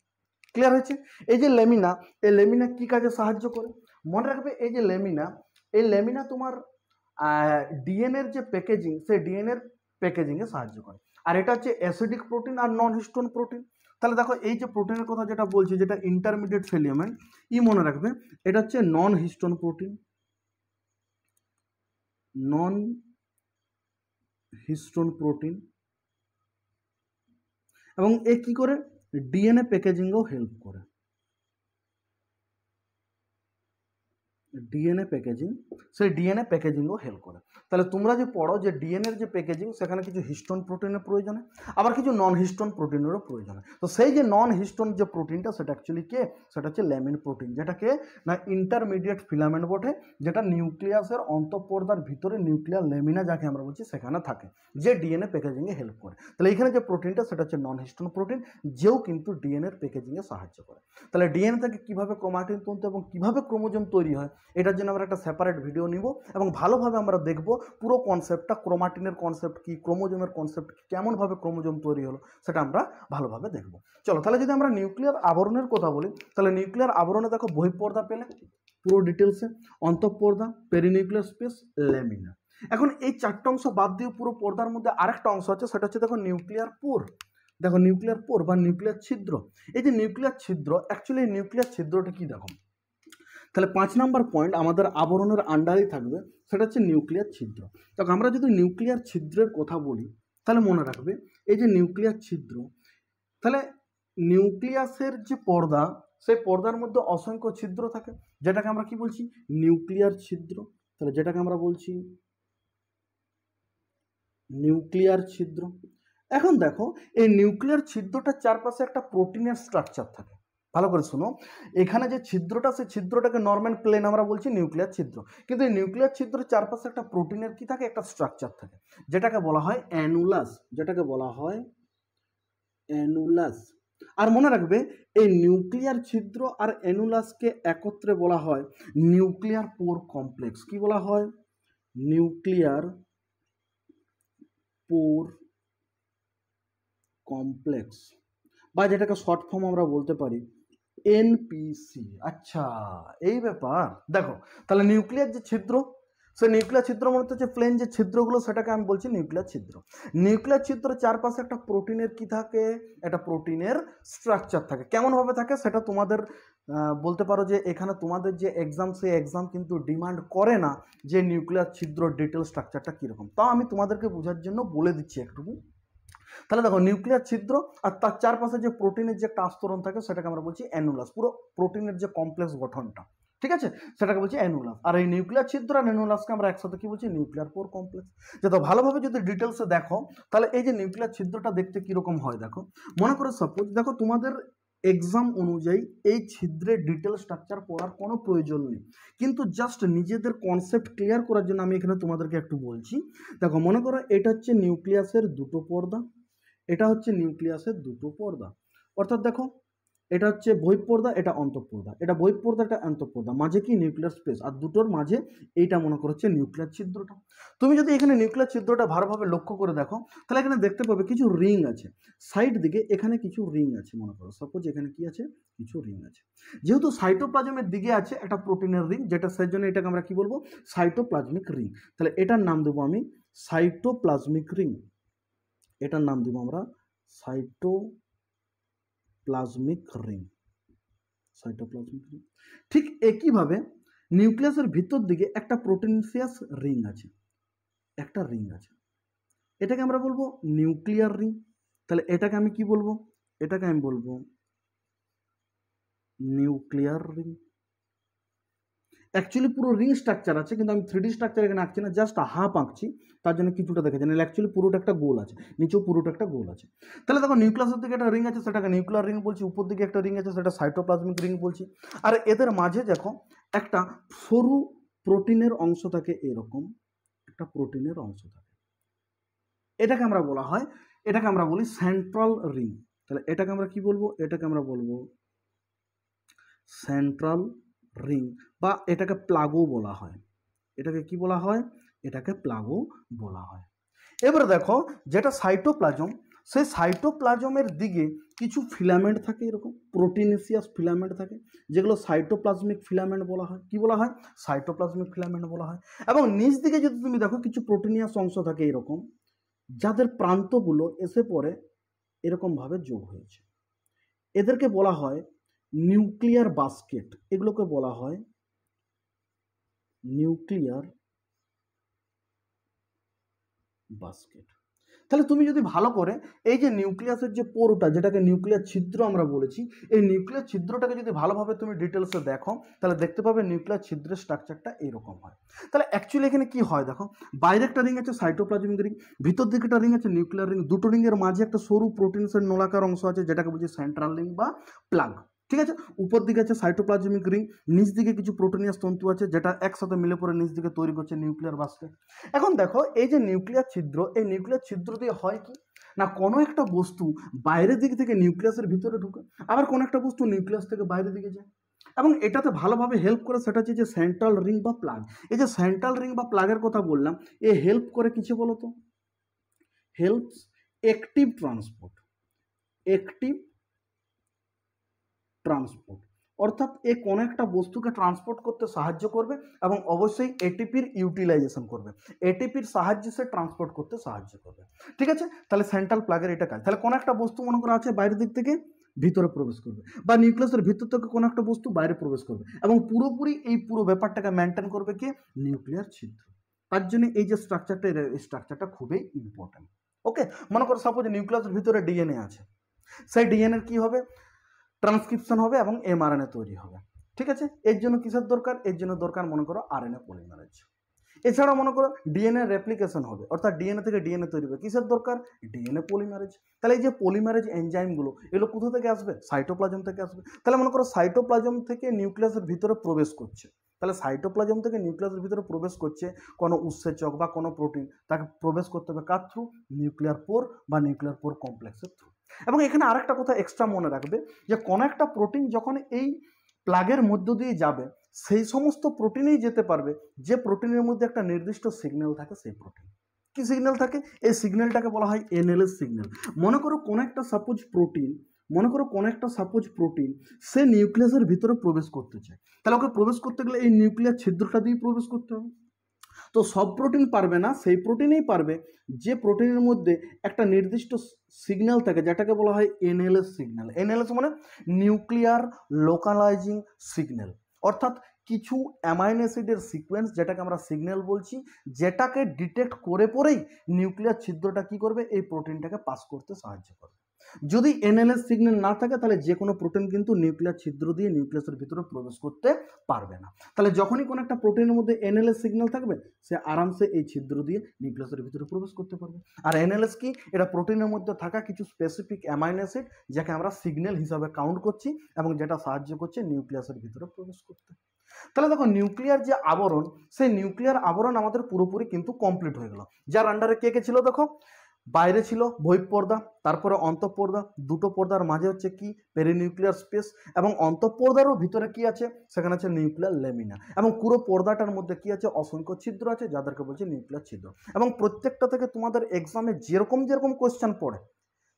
ক্লিয়ার হয়েছে? এই যে লেমিনা, এই লেমিনা কি কাজে সাহায্য করে? মনে রাখবে এই যে লেমিনা, এই লেমিনা তোমার ডিএনএর যে প্যাকেজিং, সেই ডিএনএর প্যাকেজিংয়ে সাহায্য করে। আর এটা হচ্ছে অ্যাসিডিক প্রোটিন আর নন হিস্টোন প্রোটিন। তাহলে দেখো এই যে প্রোটিনের কথা যেটা বলছি, যেটা ইন্টারমিডিয়েট ফিলামেন্ট, মনে রাখবে এটা হচ্ছে নন হিস্টোন প্রোটিন, নন হিস্টোন প্রোটিন, এবং এ কি করে? ডিএনএ প্যাকেজিংও হেল্প করে। ডিএনএ প্যাকেজিং, সেই ডিএনএ প্যাকেজিংও হেল্প করে। তাহলে তোমরা যে পড়ো যে ডিএনএর যে প্যাকেজিং, সেখানে কিছু হিস্টোন প্রোটিনের প্রয়োজন হয়, আবার কিছু নন হিস্টোন প্রোটিনেরও প্রয়োজন হয়। তো সেই যে নন হিস্টোন যে প্রোটিনটা, সেটা অ্যাকচুয়ালি কে? সেটা হচ্ছে ল্যামিন প্রোটিন, যেটাকে না ইন্টারমিডিয়েট ফিলামেন্ট বটে, যেটা নিউক্লিয়াসের অন্তঃপর্দার ভিতরে নিউক্লিয়ার লেমিনা যাকে আমরা বলছি সেখানে থাকে, যে ডিএনএ প্যাকেজিংয়ে হেল্প করে। তাহলে এখানে যে প্রোটিনটা সেটা হচ্ছে নন হিস্টোন প্রোটিন, যেও কিন্তু ডিএনএর প্যাকেজিংয়ে সাহায্য করে। তাহলে ডিএনএ থেকে কীভাবে ক্রোমাটিন তন্তু এবং কীভাবে ক্রোমোজোম তৈরি হয়, এটার জন্য আমরা একটা সেপারেট ভিডিও নিব এবং ভালোভাবে আমরা দেখব পুরো কনসেপ্টটা, ক্রোমাটিনের কনসেপ্ট কি, ক্রোমোজোমের কনসেপ্ট কি, কেমনভাবে ক্রোমোজোম তৈরি হলো, সেটা আমরা ভালোভাবে দেখব। চলো তাহলে যদি আমরা নিউক্লিয়ার আবরণের কথা বলি, তাহলে নিউক্লিয়ার আবরণে দেখো বহিঃপর্দা পেলে পুরো ডিটেলসে, অন্তঃপর্দা, পেরিনিউক্লিয়ার স্পেস, ল্যামিনা। এখন এই 4টে অংশ বাদ দিয়ে পুরো পর্দার মধ্যে আরেকটা অংশ আছে, সেটা হচ্ছে দেখো নিউক্লিয়ার পোর। দেখো নিউক্লিয়ার পোর বা নিউক্লিয়ার ছিদ্র। এই যে নিউক্লিয়ার ছিদ্র, অ্যাকচুয়ালি নিউক্লিয়ার ছিদ্রটা কি দেখো, তাহলে 5 নম্বর পয়েন্ট আমাদের আবরণের আন্ডারেই থাকবে, সেটা হচ্ছে নিউক্লিয়ার ছিদ্র। তো আমরা যদি নিউক্লিয়ার ছিদ্রের কথা বলি তাহলে মনে রাখবে এই যে নিউক্লিয়ার ছিদ্র, তাহলে নিউক্লিয়াসের যে পর্দা, সেই পর্দার মধ্যে অসংখ্য ছিদ্র থাকে, যেটাকে আমরা কি বলছি? নিউক্লিয়ার ছিদ্র। তাহলে যেটাকে আমরা বলছি নিউক্লিয়ার ছিদ্র। এখন দেখো এই নিউক্লিয়ার ছিদ্রটার চারপাশে একটা প্রোটিনের স্ট্রাকচার থাকে। ভালো করে শোনো, এখানে যে ছিদ্রটা, সেই ছিদ্রটাকে নর্মাল প্লেন আমরা বলছি নিউক্লিয়ার ছিদ্র, কিন্তু এই নিউক্লিয়ার ছিদ্রের চারপাশে একটা প্রোটিনের কি থাকে? একটা স্ট্রাকচার থাকে, যেটাকে বলা হয় অ্যানুলাস, যেটাকে বলা হয় অ্যানুলাস। আর মনে রাখবে এই নিউক্লিয়ার ছিদ্র আর অ্যানুলাসকে একত্রে বলা হয় নিউক্লিয়ার পোর কমপ্লেক্স। কি বলা হয়? নিউক্লিয়ার পোর কমপ্লেক্স, বা যেটাকে শর্ট ফর্ম আমরা বলতে পারি এনপিসি। আচ্ছা এই ব্যাপার। দেখো তাহলে নিউক্লিয়ার যে ছিদ্র, সে নিউক্লিয়ার ছিদ্র মধ্যে যে প্লেন যে ছিদ্রগুলো, সেটাকে আমি বলছি নিউক্লিয়ার ছিদ্র। নিউক্লিয়ার ছিদ্রের চারপাশে একটা প্রোটিনের কি থাকে? একটা প্রোটিনের স্ট্রাকচার থাকে। কেমনভাবে থাকে সেটা তোমাদের বলতে পারো যে এখানে তোমাদের যে এক্সাম, সেই এক্সাম কিন্তু ডিমান্ড করে না যে নিউক্লিয়ার ছিদ্র ডিটেল স্ট্রাকচারটা কীরকম। তাও আমি তোমাদেরকে বোঝার জন্য বলে দিচ্ছি একটুকু। তাহলে দেখো নিউক্লিয়ার ছিদ্র আর তার চারপাশে যে প্রোটিনের যে একটা আস্তরণ থাকে, সেটাকে আমরা বলছি অ্যানুলাস। পুরো প্রোটিনের যে কমপ্লেক্স গঠনটা, ঠিক আছে, সেটাকে বলছি অ্যানুলাস। আর এই নিউক্লিয়ার ছিদ্র আর অ্যানুলাসকে আমরা একসাথে কি বলছি? নিউক্লিয়ার পোর কমপ্লেক্স। যত ভালোভাবে যদি ডিটেলসে দেখো তাহলে এই যে নিউক্লিয়ার ছিদ্রটা দেখতে কিরকম হয় দেখো। মনে করো সাপোজ দেখো তোমাদের এক্সাম অনুযায়ী এই ছিদ্রের ডিটেল স্ট্রাকচার পড়ার কোনো প্রয়োজন নেই, কিন্তু জাস্ট নিজেদের কনসেপ্ট ক্লিয়ার করার জন্য আমি এখানে তোমাদেরকে একটু বলছি। দেখো মনে করো এটা হচ্ছে নিউক্লিয়াসের দুটো পর্দা, এটা হচ্ছে নিউক্লিয়াসের দুটো পর্দা। অর্থাৎ দেখো এটা হচ্ছে বহিঃপর্দা, এটা অন্তঃপর্দা, এটা বহিঃপর্দা, এটা অন্তঃপর্দা, মাঝে কি নিউক্লিয়ার স্পেস, আর দুটোর মাঝে এইটা মনে করো হচ্ছে নিউক্লিয়ার ছিদ্রটা। তুমি যদি এখানে নিউক্লিয়ার ছিদ্রটা ভালোভাবে লক্ষ্য করে দেখো তাহলে এখানে দেখতে পাবে কিছু রিং আছে সাইড দিকে, এখানে কিছু রিং আছে। মনে করো সাপোজ এখানে কি আছে? কিছু রিং আছে। যেহেতু সাইটোপ্লাজমের দিকে আছে একটা প্রোটিনের রিং, যেটা সেই জন্য এটাকে আমরা কি বলবো? Cytoplasmic ring. তাহলে এটার নাম দেবো আমি সাইটোপ্লাজমিক রিং। এটার নাম দেবো আমরা সাইটোপ্লাজমিক রিং, সাইটোপ্লাজমিক রিং। ঠিক একইভাবে নিউক্লিয়াসের ভিতর দিকে একটা প্রোটিনসিয়াস রিং আছে, একটা রিং আছে। এটাকে আমরা বলবো নিউক্লিয়ার রিং। তাহলে এটাকে আমি কি বলবো? এটাকে আমি বলবো নিউক্লিয়ার রিং। অ্যাকচুয়ালি পুরো রিং স্ট্রাকচার আছে, কিন্তু আমি 3D স্ট্রাকচার এখানে আঁকছি না, জাস্ট হাফ আঁকছি, তার জন্য কিছুটা দেখা যায় না। অ্যাকচুয়ালি পুরোটা একটা গোল আছে, নিচেও পুরোটা একটা গোল আছে। তাহলে দেখো নিউক্লিয়াসের দিকে একটা রিং আছে, সেটাকে নিউক্লিয়ার রিং বলছি। উপর দিকে একটা রিং আছে, সেটা সাইটোপ্লাজমিক রিং বলছি। আর এদের মাঝে দেখো একটা সরু প্রোটিনের অংশ থাকে, এরকম একটা প্রোটিনের অংশ থাকে। এটাকে আমরা বলা হয়, এটাকে আমরা বলি সেন্ট্রাল রিং। তাহলে এটাকে আমরা কি বলবো? এটাকে আমরা বলবো সেন্ট্রাল রিং, বা এটাকে প্লাগও বলা হয়। এটাকে কি বলা হয়? এটাকে প্লাগও বলা হয়। এবার দেখো যেটা সাইটোপ্লাজম, সেই সাইটোপ্লাজমের দিকে কিছু ফিলামেন্ট থাকে, এরকম প্রোটিনেসিয়াস ফিলামেন্ট থাকে, যেগুলো সাইটোপ্লাজমিক ফিলামেন্ট বলা হয়। কি বলা হয়? সাইটোপ্লাজমিক ফিলামেন্ট বলা হয়। এবং নিচ দিকে যদি তুমি দেখো কিছু প্রোটিনিয়াস অংশ থাকে এরকম, যাদের প্রান্তগুলো এসে পড়ে এরকমভাবে যোগ হয়েছে। এদেরকে বলা হয় নিউক্লিয়ার বাস্কেট। এগুলোকে বলা হয় নিউক্লিয়ার বাস্কেট। তাহলে তুমি যদি ভালো করে এই যে নিউক্লিয়াসের যে পোরটা, যেটাকে নিউক্লিয়ার ছিদ্র আমরা বলেছি, এই নিউক্লিয়ার ছিদ্রটাকে যদি ভালোভাবে তুমি ডিটেলসে দেখো, তাহলে দেখতে পাবে নিউক্লিয়ার ছিদ্রের স্ট্রাকচারটা এইরকম হয়। তাহলে অ্যাকচুয়ালি এখানে কি হয় দেখো, বাইরে একটা রিং আছে সাইটোপ্লাজমিক রিং, ভিতর দিকে একটা রিং আছে নিউক্লিয়ার রিং। দুটো রিংয়ের মাঝে একটা সরু প্রোটিনসের নলাকার অংশ আছে, যেটাকে বলছি সেন্ট্রাল রিং বা প্লাগ। ঠিক আছে, উপর দিকে আছে সাইটোপ্লাজমিক রিং, নিচ দিকে কিছু প্রোটিনিয়াস তন্তু আছে, যেটা একসাথে মিলে পড়ে নিচ দিকে তৈরি করছে নিউক্লিয়ার বাস্কেট। এখন দেখো এই যে নিউক্লিয়ার ছিদ্র, এই নিউক্লিয়ার ছিদ্র দিয়ে হয় কি না, কোনো একটা বস্তু বাইরের দিক থেকে নিউক্লিয়াসের ভিতরে ঢুকে, আবার কোনো একটা বস্তু নিউক্লিয়াস থেকে বাইরের দিকে যায়। এবং এটাতে ভালোভাবে হেল্প করে সেটা হচ্ছে যে সেন্ট্রাল রিং বা প্লাগ। এই যে সেন্ট্রাল রিং বা প্লাগের কথা বললাম, এ হেল্প করে কিছু বলো তো? Helps active transport. Active transport অর্থাৎ এ কোনো একটা বস্তুকে ট্রান্সপোর্ট করতে সাহায্য করবে, এবং অবশ্যই এটিপির ইউটিলাইজেশন করবে। এটিপির সাহায্যে সে ট্রান্সপোর্ট করতে সাহায্য করবে। ঠিক আছে, তাহলে সেন্ট্রাল প্লাগের এটা কাজ। তাহলে কোনো একটা বস্তু মনে করা আছে বাইরের দিক থেকে ভিতরে প্রবেশ করবে, বা নিউক্লিয়াসের ভিতর থেকে কোনো একটা বস্তু বাইরে প্রবেশ করবে, এবং পুরোপুরি এই পুরো ব্যাপারটাকে মেনটেন করবে কি? নিউক্লিয়ার ছিদ্র। তার জন্য এই যে স্ট্রাকচারটা, এই স্ট্রাকচারটা খুবই ইম্পর্টেন্ট। ওকে, মনে করো সাপোজ নিউক্লিয়াসের ভিতরে ডিএনএ আছে, সেই ডিএনএ কি হবে? ট্রান্সক্রিপশন হবে এবং এমআরএনএ তৈরি হবে। ঠিক আছে, এর জন্য কিসের দরকার? এর জন্য দরকার মনে করো আরএনএ পলিমারেজ। এছাড়াও মনে করো ডিএনএ রেপ্লিকেশন হবে, অর্থাৎ ডিএনএ থেকে ডিএনএ তৈরি হবে। কিসের দরকার? DNA polymerase. তাহলে এই যে পলিমারেজ এনজাইমগুলো, এগুলো কোথা থেকে আসবে? সাইটোপ্লাজম থেকে আসবে। তাহলে মনে করো সাইটোপ্লাজম থেকে নিউক্লিয়াসের ভিতরে প্রবেশ করছে। তাহলে সাইটোপ্লাজম থেকে নিউক্লিয়াসের ভিতরে প্রবেশ করছে কোনো উৎসেচক বা কোনো প্রোটিন, তাকে প্রবেশ করতে হবে কার থ্রু? নিউক্লিয়ার পোর বা নিউক্লিয়ার পোর কমপ্লেক্সের থ্রু। এবং এখানে আরেকটা কথা এক্সট্রা মনে রাখবে, যে কোনো একটা প্রোটিন যখন এই প্লাগের মধ্য দিয়ে যাবে, সেই সমস্ত প্রোটিনেই যেতে পারবে যে প্রোটিনের মধ্যে একটা নির্দিষ্ট সিগন্যাল থাকে। সেই প্রোটিন কি সিগন্যাল থাকে? এই সিগন্যালটাকে বলা হয় এনএলএস সিগন্যাল। মনে করো কোনো একটা সাপোজ প্রোটিন সে নিউক্লিয়াসের ভিতরে প্রবেশ করতে চায়, তাহলে ওকে প্রবেশ করতে গেলে এই নিউক্লিয়ার ছিদ্রটা দিয়ে প্রবেশ করতে হবে। তো সব প্রোটিন পারবে না, সেই প্রোটিনেই পারবে যে প্রোটিনের মধ্যে একটা নির্দিষ্ট সিগন্যাল থাকে, যেটাকে বলা হয় এনএলএস সিগন্যাল। এনএলএস মানে নিউক্লিয়ার লোকালাইজিং সিগন্যাল, অর্থাৎ কিছু অ্যামাইনো অ্যাসিডের সিকোয়েন্স, যেটাকে আমরা সিগন্যাল বলছি, যেটাকে ডিটেক্ট করে পরেই নিউক্লিয়ার ছিদ্রটা কি করবে? এই প্রোটিনটাকে পাস করতে সাহায্য করবে। যদি এনএলএস সিগন্যাল না থাকে, তাহলে যে কোনো প্রোটিন কিন্তু নিউক্লিয়ার ছিদ্র দিয়ে নিউক্লিয়াসের ভিতরে প্রবেশ করতে পারবে না। তাহলে যখনই কোনো একটা প্রোটিনের মধ্যে এনএলএস সিগন্যাল থাকবে, সে আরামসে এই ছিদ্র দিয়ে নিউক্লিয়াসের ভিতরে প্রবেশ করতে পারবে। আর এনএলএস কি? এটা প্রোটিনের মধ্যে থাকা কিছু স্পেসিফিক অ্যামাইনো অ্যাসিড, যাকে আমরা সিগন্যাল হিসাবে কাউন্ট করছি, এবং যেটা সাহায্য করছে নিউক্লিয়াসের ভিতরে প্রবেশ করতে। তাহলে দেখো নিউক্লিয়ার যে আবরণ, সেই নিউক্লিয়ার আবরণ আমাদের পুরোপুরি কিন্তু কমপ্লিট হয়ে গেল। যার আন্ডারে কে কে ছিল দেখো, বাইরে ছিল বহিঃপর্দা, তারপরে অন্তঃপর্দা, দুটো পর্দার মাঝে হচ্ছে কি? পেরিনিউক্লিয়ার স্পেস, এবং অন্তঃপর্দারও ভিতরে কি আছে? সেখানে আছে নিউক্লিয়ার লেমিনা, এবং পুরো পর্দাটার মধ্যে কি আছে? অসংখ্য ছিদ্র আছে, যাদেরকে বলছে নিউক্লিয়ার ছিদ্র। এবং প্রত্যেকটা থেকে তোমাদের এক্সামে যেরকম যেরকম কোয়েশ্চেন পড়ে,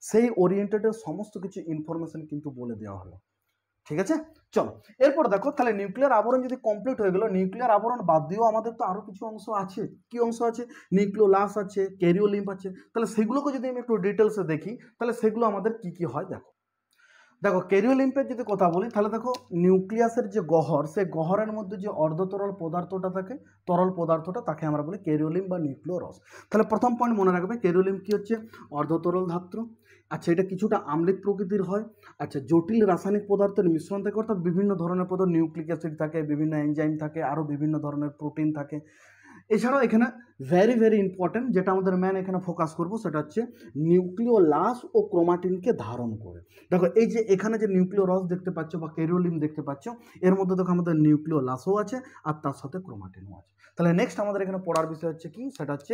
সেই ওরিয়েন্টেডের সমস্ত কিছু ইনফরমেশন কিন্তু বলে দেওয়া হলো। ঠিক আছে, চলো এরপর দেখো, তাহলে নিউক্লিয়ার আবরণ যদি কমপ্লিট হয়ে গেল, নিউক্লিয়ার আবরণ বাদ দিয়েও আমাদের তো আরো কিছু অংশ আছে। কি অংশ আছে? নিউক্লিওলাস আছে, ক্যারিওলিম্ব আছে। তাহলে সেগুলোকে যদি আমি একটু ডিটেলসে দেখি, তাহলে সেগুলো আমাদের কি কি হয় দেখো। দেখো ক্যারিওলিম্পের যদি কথা বলি তাহলে দেখো নিউক্লিয়াসের যে গহ্বর, সেই গহ্বরের মধ্যে যে অর্ধতরল পদার্থটা থাকে, তরল পদার্থটা, তাকে আমরা বলি ক্যারিওলিম্প বা নিউক্লিওরস। তাহলে প্রথম পয়েন্ট মনে রাখবে, ক্যারিওলিম্প কি হচ্ছে? অর্ধতরল ধাত্র। আচ্ছা, এটা কিছুটা আম্লিক প্রকৃতির হয়। আচ্ছা, জটিল রাসায়নিক পদার্থের মিশ্রণ থাকে, অর্থাৎ বিভিন্ন ধরনের পদার্থ, নিউক্লিক অ্যাসিড থাকে, বিভিন্ন এনজাইম থাকে, আরও বিভিন্ন ধরনের প্রোটিন থাকে। এছাড়াও এখানে ভেরি ভেরি ইম্পর্টেন্ট, যেটা আমাদের ম্যান এখানে ফোকাস করবো, সেটা হচ্ছে নিউক্লিওলাস ও ক্রোমাটিনকে ধারণ করে। দেখো এই যে এখানে যে নিউক্লিওরস দেখতে পাচ্ছ বা ক্যারিওলিম্প দেখতে পাচ্ছ, এর মধ্যে দেখো আমাদের নিউক্লিওলাসও আছে আর তার সাথে ক্রোমাটিনও আছে। তাহলে নেক্সট আমাদের এখানে পড়ার বিষয় হচ্ছে কি, সেটা হচ্ছে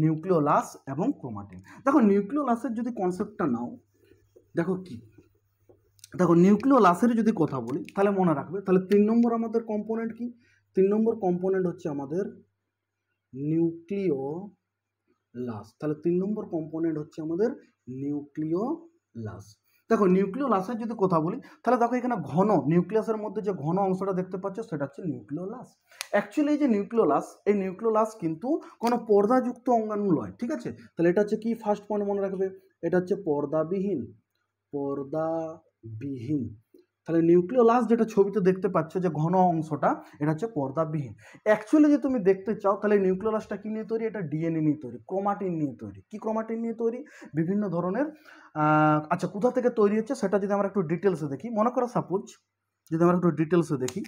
নিউক্লিওলাস এবং ক্রোমাটিন। দেখো নিউক্লিওলাসের যদি কনসেপ্টটা নাও, দেখো কি, দেখো নিউক্লিওলাসের যদি কথা বলি তাহলে মনে রাখবে, তাহলে 3 নম্বর আমাদের কম্পোনেন্ট কি? 3 নম্বর কম্পোনেন্ট হচ্ছে আমাদের নিউক্লিওলাস। তাহলে 3 নম্বর কম্পোনেন্ট হচ্ছে আমাদের নিউক্লিওলাস। দেখো নিউক্লিওলাসের যদি কথা বলি তাহলে দেখো এখানে ঘন, নিউক্লিয়াসের মধ্যে যে ঘন অংশটা দেখতে পাচ্ছ সেটা হচ্ছে নিউক্লিওলাস। অ্যাকচুয়ালি এই যে নিউক্লিওলাস, এই নিউক্লিওলাস কিন্তু কোনো পর্দাযুক্ত অঙ্গাণু নয়, ঠিক আছে? তাহলে এটা হচ্ছে কি, ফার্স্ট পয়েন্ট মনে রাখবে, এটা হচ্ছে পর্দাবিহীন, পর্দাবিহীন। তাহলে নিউক্লিওলাস যেটা ছবিতে দেখতে পাচ্ছ যে ঘন অংশটা, এটা হচ্ছে পর্দাবিহীন। অ্যাকচুয়ালি যে তুমি দেখতে চাও তাহলে নিউক্লিওলাসটা কি নিয়ে তৈরি? এটা ডিএনএ নিয়ে তৈরি, ক্রোমাটিন নিয়ে তৈরি। কি ক্রোমাটিন নিয়ে তৈরি? বিভিন্ন ধরনের। আচ্ছা, কোথা থেকে তৈরি হচ্ছে সেটা যদি আমরা একটু ডিটেলসে দেখি, মনে করো সাপোজ, যদি আমরা একটু ডিটেলসে দেখি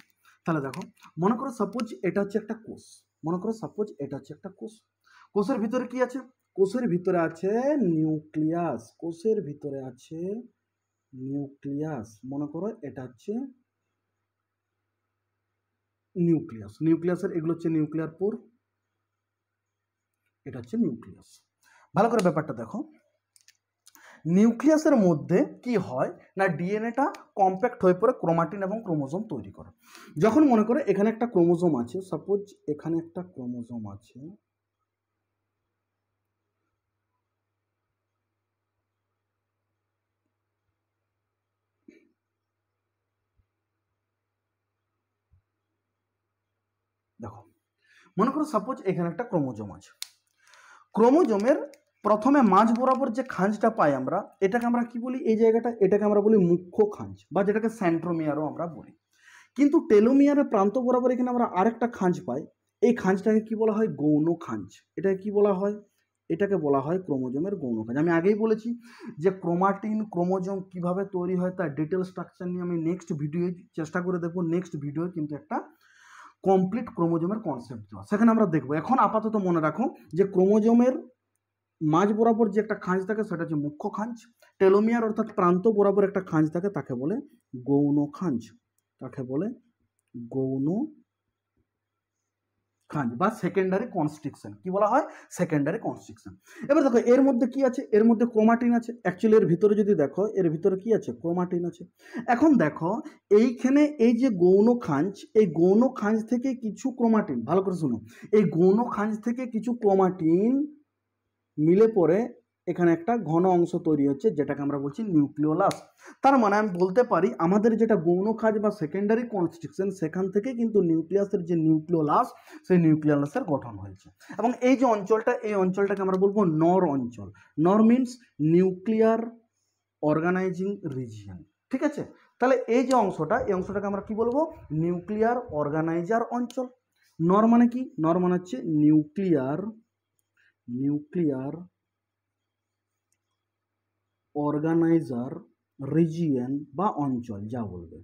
তাহলে দেখো, মনে করো সাপোজ এটা হচ্ছে একটা কোষ, মনে করো সাপোজ এটা হচ্ছে একটা কোষ। কোষের ভিতরে কি আছে? কোষের ভিতরে আছে নিউক্লিয়াস, কোষের ভিতরে আছে নিউক্লিয়াস। মনে করো এটা হচ্ছে নিউক্লিয়াস, নিউক্লিয়াসের এগুলো হচ্ছে নিউক্লিয়ার পোর, এটা হচ্ছে নিউক্লিয়াস। ভালো করে ব্যাপারটা দেখো, নিউক্লিয়াসের মধ্যে কি হয় না, ডিএনএটা কম্প্যাক্ট হয়ে পড়ে ক্রোমাটিন এবং ক্রোমোজোম তৈরি করে। যখন মনে করে এখানে একটা ক্রোমোজোম আছে, সাপোজ এখানে একটা ক্রোমোজোম আছে, দেখো মনে করো সাপোজ এখানে একটা ক্রোমোজোম আছে। ক্রোমোজোমের প্রথমে মাঝ বরাবর যে খাঁজটা পাই আমরা, এটাকে আমরা কি বলি? এই জায়গাটা, এটাকে আমরা বলি মুখ্য খাঁজ, বা যেটাকে সেন্ট্রোমিয়ারও আমরা বলি। কিন্তু টেলোমিয়ারের প্রান্ত বরাবর এখানে আমরা আরেকটা খাঁজ পাই, এই খাঁজটাকে কি বলা হয়? গৌণ খাঁজ। এটাকে কি বলা হয়? এটাকে বলা হয় ক্রোমোজোমের গৌণ খাঁজ। আমি আগেই বলেছি যে ক্রোমাটিন, ক্রোমোজোম কিভাবে তৈরি হয় তার ডিটেল স্ট্রাকচার নিয়ে আমি নেক্সট ভিডিও চেষ্টা করে দেখবো, নেক্সট ভিডিও কিন্তু একটা কমপ্লিট ক্রোমোজোমের কনসেপ্ট দেওয়া, সেখানে আমরা দেখবো। এখন আপাতত মনে রাখো যে ক্রোমোজোমের মাঝ বরাবর যে একটা খাঁজ থাকে সেটা হচ্ছে মুখ্য খাঁজ। টেলোমিয়ার অর্থাৎ প্রান্ত বরাবর একটা খাঁজ থাকে, তাকে বলে গৌণ খাঁজ, তাকে বলে গৌণ খাঁজ বা সেকেন্ডারি কনস্ট্রিকশন। কি বলা হয়? Secondary constriction. এবার দেখো এর মধ্যে কি আছে? এর মধ্যে ক্রোমাটিন আছে। অ্যাকচুয়ালি এর ভিতরে যদি দেখো, এর ভিতরে কি আছে? ক্রোমাটিন আছে। এখন দেখো এইখানে এই যে গৌণ খাঁজ, এই গৌণ খাঁজ থেকে কিছু ক্রোমাটিন, ভালো করে শুনো, এই গৌণ খাঁজ থেকে কিছু ক্রোমাটিন মিলে পড়ে এখানে একটা ঘন অংশ তৈরি হচ্ছে, যেটাকে আমরা বলছি নিউক্লিওলাস। তার মানে আমি বলতে পারি আমাদের যেটা গৌণ খাঁজ বা সেকেন্ডারি কনস্ট্রিকশন, সেখান থেকে কিন্তু নিউক্লিয়াসের যে নিউক্লিওলাস, সেই নিউক্লিওলাসের গঠন হয়েছে। এবং এই যে অঞ্চলটা, এই অঞ্চলটাকে আমরা বলবো নর অঞ্চল। নর মিনস নিউক্লিয়ার অর্গানাইজিং রিজিয়ন, ঠিক আছে? তাহলে এই যে অংশটা, এই অংশটাকে আমরা কি বলবো? নিউক্লিয়ার অর্গানাইজার অঞ্চল। নর মানে কি? নর মানে হচ্ছে নিউক্লিয়ার অর্গানাইজার রিজিয়ন বা অঞ্চল, যা বলবে,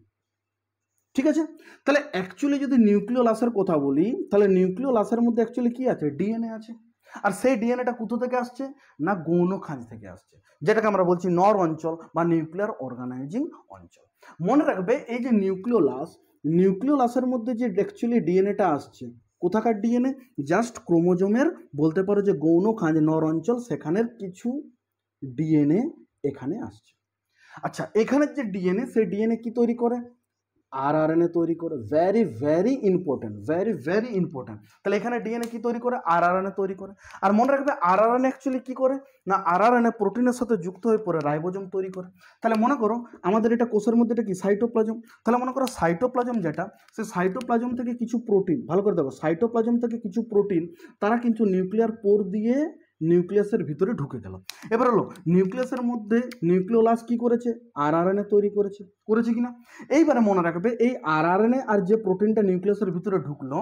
ঠিক আছে? তাহলে অ্যাকচুয়ালি যদি নিউক্লিওলাসের কথা বলি, তাহলে নিউক্লিওলাসের মধ্যে অ্যাকচুয়ালি কি আছে? ডিএনএ আছে। আর সেই ডিএনএটা কোথা থেকে আসছে? না গৌণ খাঁজ থেকে আসছে, যেটাকে আমরা বলছি নর অঞ্চল বা নিউক্লিয়ার অর্গানাইজিং অঞ্চল। মনে রাখবে এই যে নিউক্লিওলাস, নিউক্লিওলাসের মধ্যে যে অ্যাকচুয়ালি ডিএনএটা আসছে, কোথাকার ডিএনএ? জাস্ট ক্রোমোজোমের, বলতে পারো যে গৌণ খাঁজ নর অঞ্চল, সেখানের কিছু ডিএনএ এখানে আসছে। আচ্ছা, এখানের যে ডিএনএ, সেই ডিএনএ কি তৈরি করে? আরআরএনএ তৈরি করে। Very very important, very very important. তাহলে এখানে ডিএনএ কি তৈরি করে? আরআরএনএ তৈরি করে। আর মনে রাখবে আরআরএনএ অ্যাকচুয়ালি কি করে? না আরআরএনএ প্রোটিনের সাথে যুক্ত হয়ে পড়ে রাইবোজোম তৈরি করে। তাহলে মনে করো আমাদের এটা কোষের মধ্যে এটা কি? সাইটোপ্লাজম। তাহলে মনে করো সাইটোপ্লাজম যেটা, সেই সাইটোপ্লাজম থেকে কিছু প্রোটিন, ভালো করে দেখো, সাইটোপ্লাজম থেকে কিছু প্রোটিন তারা কিন্তু নিউক্লিয়ার পোর দিয়ে নিউক্লিয়াসের ভিতরে ঢুকে গেল। এবার হলো নিউক্লিয়াসের মধ্যে নিউক্লিওলাস কি করেছে, আরআরএনএ তৈরি করেছে কিনা। এইবারে মনে রাখবে এই আরআরএনএ আর যে প্রোটিনটা নিউক্লিয়াসের ভিতরে ঢুকলো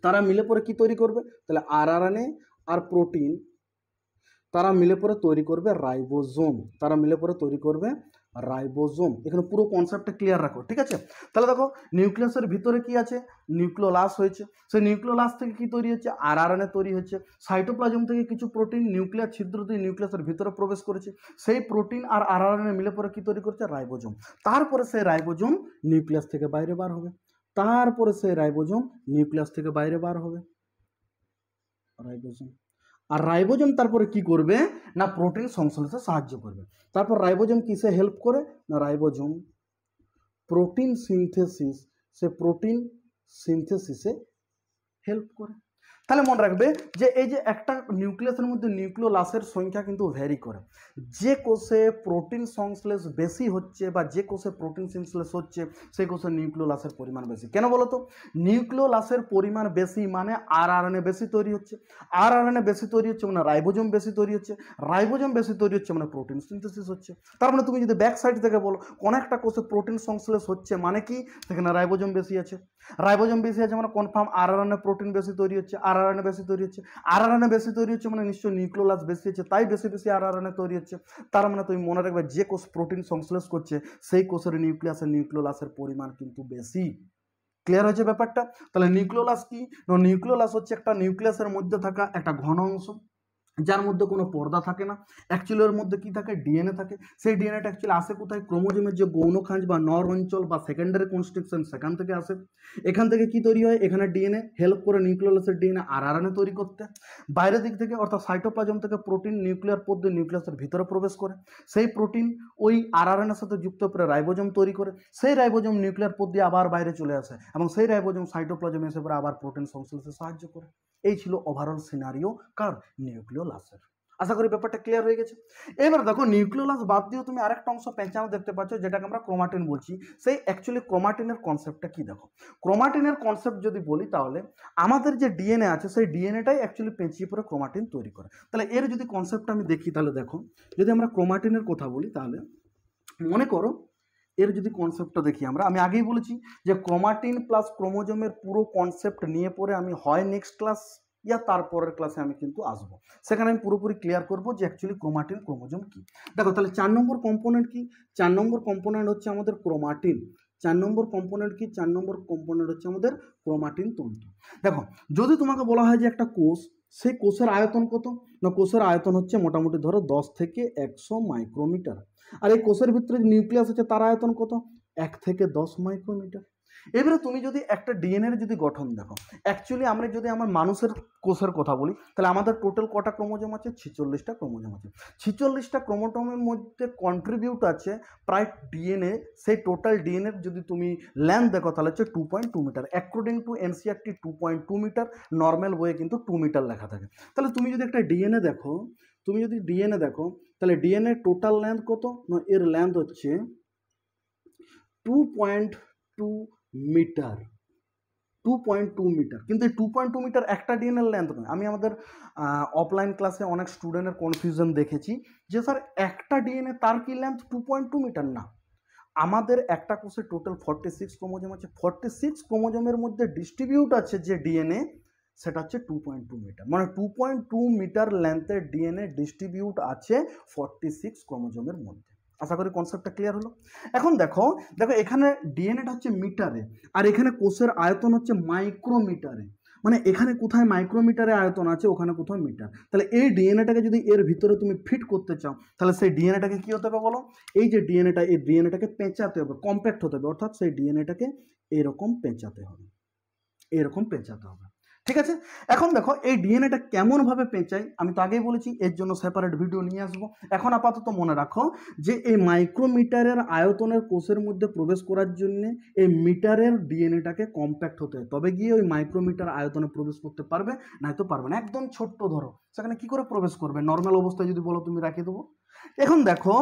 তারা মিলে পরে কি তৈরি করবে, তাহলে আরআরএনএ আর প্রোটিন তারা মিলে পরে তৈরি করবে রাইবোজোম, তারা মিলে পরে তৈরি করবে রাইবোজোম। এখানে পুরো কনসেপ্টটা ক্লিয়ার রাখো, ঠিক আছে। তাহলে দেখো নিউক্লিয়াসের ভিতরে কি আছে, নিউক্লিওলাস হয়েছে, সেই নিউক্লিওলাস থেকে কি তৈরি হচ্ছে, আরআরএনএ তৈরি হচ্ছে। সাইটোপ্লাজম থেকে কিছু প্রোটিন নিউক্লিয়ার ছিদ্র দিয়ে নিউক্লিয়াসের ভিতরে প্রবেশ করেছে, সেই প্রোটিন আর আরআরএনএ মিলে পরে কি তৈরি করছে, রাইবোজোম। তারপরে সেই রাইবোজোম নিউক্লিয়াস থেকে বাইরে বার হবে, তারপরে সেই রাইবোজোম নিউক্লিয়াস থেকে বাইরে বার হবে, রাইবোজোম। আর রাইবোজোম তারপরে কি করবে না প্রোটিন সংশ্লেষে সাহায্য করবে। তারপর রাইবোজোম কিসে হেল্প করে না রাইবোজোম প্রোটিন সিনথেসিস, সে প্রোটিন সিনথেসিসে হেল্প করে। তাহলে মনে রাখবে যে এই যে একটা নিউক্লিয়াসের মধ্যে নিউক্লিওলাসের সংখ্যা কিন্তু ভ্যারি করে। যে কোষে প্রোটিন সংশ্লেষ বেশি হচ্ছে বা যে কোষে প্রোটিন সংশ্লেষ হচ্ছে সেই কোষে নিউক্লিওলাসের পরিমাণ বেশি। কেন বলো তো, নিউক্লিওলাসের পরিমাণ বেশি মানে আরআরএনএ বেশি তৈরি হচ্ছে, আরআরএনএ বেশি তৈরি হচ্ছে মানে রাইবোজোম বেশি তৈরি হচ্ছে, রাইবোজোম বেশি তৈরি হচ্ছে মানে প্রোটিন সিনথেসিস হচ্ছে। তার মানে তুমি যদি ব্যাক সাইড থেকে বলো কোন একটা কোষে প্রোটিন সংশ্লেষ হচ্ছে মানে কি সেখানে রাইবোজোম বেশি আছে, রাইবোজোম বেশি আছে মানে কনফার্ম আরআরএনএ প্রোটিন বেশি তৈরি হচ্ছে, আরআরএনএ বেশি তৈরি হচ্ছে, আরআরএনএ বেশি তৈরি হচ্ছে মানে নিশ্চয়ই নিউক্লিওলাস বেশি হচ্ছে, তাই বেশি বেশি আরআরএনএ তৈরি হচ্ছে। তার মানে তুমি মনে রাখবে যে কোষ প্রোটিন সংশ্লেষ করছে সেই কোষের নিউক্লিয়াসের নিউক্লিওলাসের পরিমাণ কিন্তু বেশি। ক্লিয়ার হয়েছে ব্যাপারটা। তাহলে নিউক্লিওলাস কি, নিউক্লিওলাস হচ্ছে একটা নিউক্লিয়াসের মধ্যে থাকা একটা ঘন অংশ যার মধ্যে কোনো পর্দা থাকে না। অ্যাকচুয়ালি এর মধ্যে কি থাকে, ডিএনএ থাকে। সেই ডিএনএটা অ্যাকচুয়ালি আসে কোথায়, ক্রোমোজোমের যে গৌণখাঁজ বা নর অঞ্চল বা সেকেন্ডারি কনস্ট্রাকশন সেখান থেকে আসে। এখান থেকে কি তৈরি হয়, এখানে ডিএনএ হেল্প করে নিউক্লিওলাসের ডিএনএ আরআরএনএ তৈরি করতে। বাইরের দিক থেকে অর্থাৎ সাইটোপ্লাজম থেকে প্রোটিন নিউক্লিয়ার পদ্ধতি নিউক্লিয়াসের ভিতরে প্রবেশ করে, সেই প্রোটিন ওই আরআরএনএর সাথে যুক্ত করে রাইবোজোম তৈরি করে, সেই রাইবোজোম নিউক্লিয়ার পদ্ধতি আবার বাইরে চলে আসে এবং সেই রাইবোজোম সাইটোপ্লাজমে এসে পরে আবার প্রোটিন সংশ্লেষে সাহায্য করে। এই ছিল ওভারঅল সিনারিও কার, নিউক্লিওলাসের। আশা করি ব্যাপারটা ক্লিয়ার হয়ে গেছে। এবার দেখো নিউক্লিওলাস বাদ দিয়েও তুমি আরেকটা অংশ পেঁচানো দেখতে পাচ্ছ যেটাকে আমরা ক্রোমাটিন বলছি। সেই অ্যাকচুয়ালি ক্রোমাটিনের কনসেপ্টটা কি দেখো, ক্রোমাটিনের কনসেপ্ট যদি বলি তাহলে আমাদের যে ডিএনএ আছে সেই ডিএনএটাই অ্যাকচুয়ালি পেঁচিয়ে পরে ক্রোমাটিন তৈরি করে। তাহলে এর যদি কনসেপ্টটা আমি দেখি তাহলে দেখো, যদি আমরা ক্রোমাটিনের কথা বলি তাহলে মনে করো এর যদি কনসেপ্টটা দেখি আমি আগেই বলেছি যে ক্রোমাটিন প্লাস ক্রোমোজোমের পুরো কনসেপ্ট নিয়ে পরে আমি হয় নেক্সট ক্লাস ইয়া তারপরের ক্লাসে আমি কিন্তু আসবো, সেখানে আমি পুরোপুরি ক্লিয়ার করবো যে অ্যাকচুয়ালি ক্রোমাটিন ক্রোমোজোম কি। দেখো তাহলে 4 নম্বর কম্পোনেন্ট কি, 4 নম্বর কম্পোনেন্ট হচ্ছে আমাদের ক্রোমাটিন। 4 নম্বর কম্পোনেন্ট কি, 4 নম্বর কম্পোনেন্ট হচ্ছে আমাদের ক্রোমাটিন তন্তু। দেখো যদি তোমাকে বলা হয় যে একটা কোষ, সেই কোষের আয়তন কত না, কোষের আয়তন হচ্ছে মোটামুটি ধরো 10 থেকে 100 মাইক্রোমিটার। আর এই কোষের ভিতরে যে নিউক্লিয়াস আছে তার আয়তন কত, 1 থেকে 10 মাইক্রোমিটার। এবারে তুমি যদি একটা ডিএনএর যদি গঠন দেখো, অ্যাকচুয়ালি আমরা যদি আমার মানুষের কোষের কথা বলি তাহলে আমাদের টোটাল কটা ক্রোমোজোম আছে, 46টা ক্রোমোজোম আছে। 46টা ক্রোমোজোমের মধ্যে কন্ট্রিবিউট আছে প্রায় ডিএনএ, সেই টোটাল ডিএনএর যদি তুমি লেন্থ দেখো তাহলে হচ্ছে 2.2 মিটার। অ্যাকর্ডিং টু এনসিআরটি 2.2 মিটার, নর্মাল বইয়ে কিন্তু 2 মিটার লেখা থাকে। তাহলে তুমি যদি একটা ডিএনএ দেখো, তাহলে ডিএনএ টোটাল লেন্থ কত না, এর লেন্থ হচ্ছে 2.2 মিটার, 2.2 মিটার। কিন্তু এই 2.2 মিটার একটা ডিএনএর লেন্থ নয়। আমি আমাদের অফলাইন ক্লাসে অনেক স্টুডেন্টের কনফিউশন দেখেছি যে স্যার একটা ডিএনএ তার কি লেন্থ 2.2 মিটার, না। আমাদের একটা কোষে টোটাল 46 ক্রোমোজোম আছে, 46 ক্রোমোজোমের মধ্যে ডিস্ট্রিবিউট আছে যে ডিএনএ সেটা হচ্ছে 2.2 মিটার, মানে 2.2 মিটার লেন্থের ডিএনএ ডিস্ট্রিবিউট আছে 46 ক্রোমোজোমের মধ্যে। আশা করি কনসেপ্টটা ক্লিয়ার হলো। এখন দেখো এখানে ডিএনএটা হচ্ছে মিটারে আর এখানে কোষের আয়তন হচ্ছে মাইক্রোমিটারে, মানে এখানে কোথায় মাইক্রোমিটারে আয়তন আছে ওখানে কোথায় মিটার। তাহলে এই ডিএনএটাকে যদি এর ভিতরে তুমি ফিট করতে চাও তাহলে সেই ডিএনএটাকে কি হতে হবে বলো, এই যে ডিএনএটা, এই ডিএনএটাকে পেঁচাতে হবে, কম্প্যাক্ট হতে হবে, অর্থাৎ সেই ডিএনএটাকে এরকম পেঁচাতে হবে, ঠিক আছে। এখন দেখো এই ডিএনএটা কেমনভাবে পেঁচাই, আমি তো আগেই বলেছি এর জন্য সেপারেট ভিডিও নিয়ে আসবো। এখন আপাতত মনে রাখো যে এই মাইক্রোমিটারের আয়তনের কোষের মধ্যে প্রবেশ করার জন্য এই মিটারের ডিএনএটাকে কম্প্যাক্ট হতে হয়, তবে গিয়ে ওই মাইক্রোমিটার আয়তনে প্রবেশ করতে পারবে, নয়তো পারবে না। একদম ছোট্ট ধরো সেখানে কি করে প্রবেশ করবে, নর্মাল অবস্থায় যদি বলো তুমি রাখিয়ে দেবো, এখন দেখো,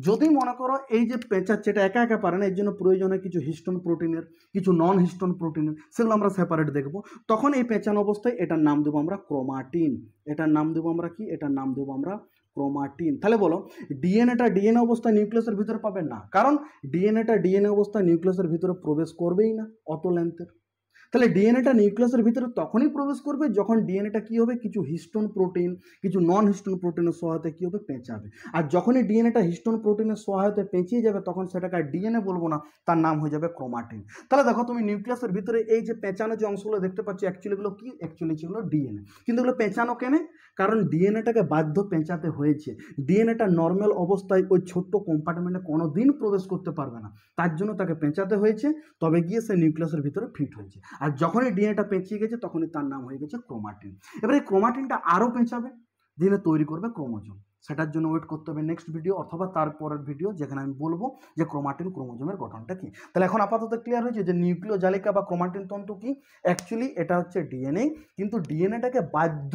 যদি মনে করো এই যে পেঁচাচ্ছে এটা একা একা পারে না, এর জন্য প্রয়োজন হয় কিছু হিস্টোন প্রোটিনের, কিছু নন হিস্টোন প্রোটিনের, সেগুলো আমরা সেপারেট দেখবো। তখন এই পেঁচানো অবস্থায় এটার নাম দেবো আমরা ক্রোমাটিন। এটার নাম দেবো আমরা কি? এটার নাম দেবো আমরা ক্রোমাটিন। তাহলে বলো, ডিএনএটা ডিএনএ অবস্থায় নিউক্লিয়াসের ভিতরে পাবেন না, কারণ ডিএনএটা ডিএনএ অবস্থায় নিউক্লিয়াসের ভিতরে প্রবেশ করবেই না অত লেন্থের। তাহলে ডিএনএটা নিউক্লিয়াসের ভিতরে তখনই প্রবেশ করবে যখন ডিএনএটা কী হবে, কিছু হিস্টোন প্রোটিন, কিছু নন হিস্টোন প্রোটিনের সহায়তায় কী হবে, পেঁচাবে। আর যখনই ডিএনএটা হিস্টোন প্রোটিনের সহায়তায় পেঁচিয়ে যাবে তখন সেটাকে আর ডিএনএ বলবো না, তার নাম হয়ে যাবে ক্রোমাটিন। তাহলে দেখো, তুমি নিউক্লিয়াসের ভিতরে এই যে পেঁচানো যে অংশগুলো দেখতে পাচ্ছ, অ্যাকচুয়ালি এগুলো কি? অ্যাকচুয়ালি সেগুলো ডিএনএ। কিন্তু এগুলো পেঁচানো কেন? কারণ ডিএনএটাকে বাধ্য পেঁচাতে হয়েছে। ডিএনএটা নর্মাল অবস্থায় ওই ছোট্ট কম্পার্টমেন্টে কোনো দিন প্রবেশ করতে পারবে না, তার জন্য তাকে পেঁচাতে হয়েছে, তবে গিয়ে সে নিউক্লিয়াসের ভিতরে ফিট হয়েছে। আর যখনই ডিএনএটা পেঁচিয়ে গেছে তখনই তার নাম হয়ে গেছে ক্রোমাটিন। এবার এই ক্রোমাটিনটা আরও পেঁচাবে, ডিএনএ তৈরি করবে ক্রোমোজোম। সেটার জন্য ওয়েট করতে হবে নেক্সট ভিডিও অথবা তারপরের ভিডিও, যেখানে আমি বলবো যে ক্রোমাটিন ক্রোমোজোমের গঠনটা কি। তাহলে এখন আপাতত ক্লিয়ার হয়েছে যে নিউক্লিয় জালিকা বা ক্রোমাটিন তন্তু কি। অ্যাকচুয়ালি এটা হচ্ছে ডিএনএ, কিন্তু ডিএনএটাকে বাধ্য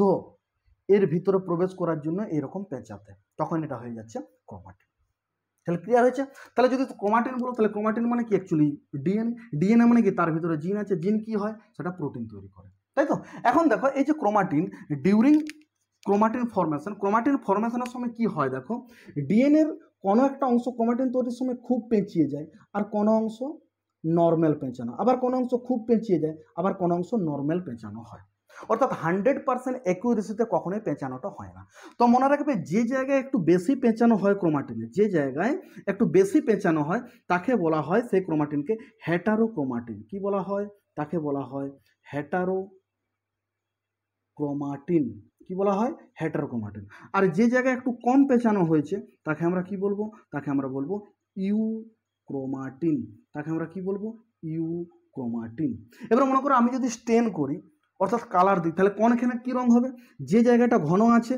এর ভিতরে প্রবেশ করার জন্য এরকম পেঁচাতে, তখন এটা হয়ে যাচ্ছে ক্রোমাটিন। তাহলে ক্লিয়ার হয়েছে? তাহলে যদি ক্রোমাটিন বলো, তাহলে ক্রোমাটিন মানে কি? Actually DNA. ডিএনএ মানে কি? তার ভিতরে জিন আছে, জিন কি হয়? সেটা প্রোটিন তৈরি করে, তাই তো? এখন দেখো, এই যে ক্রোমাটিন, ডিউরিং ক্রোমাটিন ফরমেশনের সময় কি হয় দেখো, ডিএনএর কোনো একটা অংশ ক্রোমাটিন তৈরির সময় খুব পেঁচিয়ে যায়, আর কোনো অংশ নর্মাল পেঁচানো, আবার কোনো অংশ খুব পেঁচিয়ে যায়, আবার কোনো অংশ নর্মাল পেঁচানো হয়। অর্থাৎ 100% অ্যাকুরেসিতে কখনোই পেঁচানোটা হয় না। তো মনে রাখবে, যে জায়গায় একটু বেশি পেঁচানো হয় ক্রোমাটিনে, যে জায়গায় একটু বেশি পেঁচানো হয় তাকে বলা হয়, সেই ক্রোমাটিনকে হেটারোক্রোমাটিন। কি বলা হয়? তাকে বলা হয় হেটারোক্রোমাটিন। কি বলা হয়? হেটারোক্রোমাটিন। আর যে জায়গায় একটু কম পেঁচানো হয়েছে তাকে আমরা কি বলবো? তাকে আমরা বলবো ইউক্রোমাটিন। তাকে আমরা কি বলবো? ইউক্রোমাটিন। এবার মনে করো আমি যদি স্টেন করি, অর্থাৎ কালার দিই, তাহলে কোনখানে কী রঙ হবে? যে জায়গাটা ঘন আছে,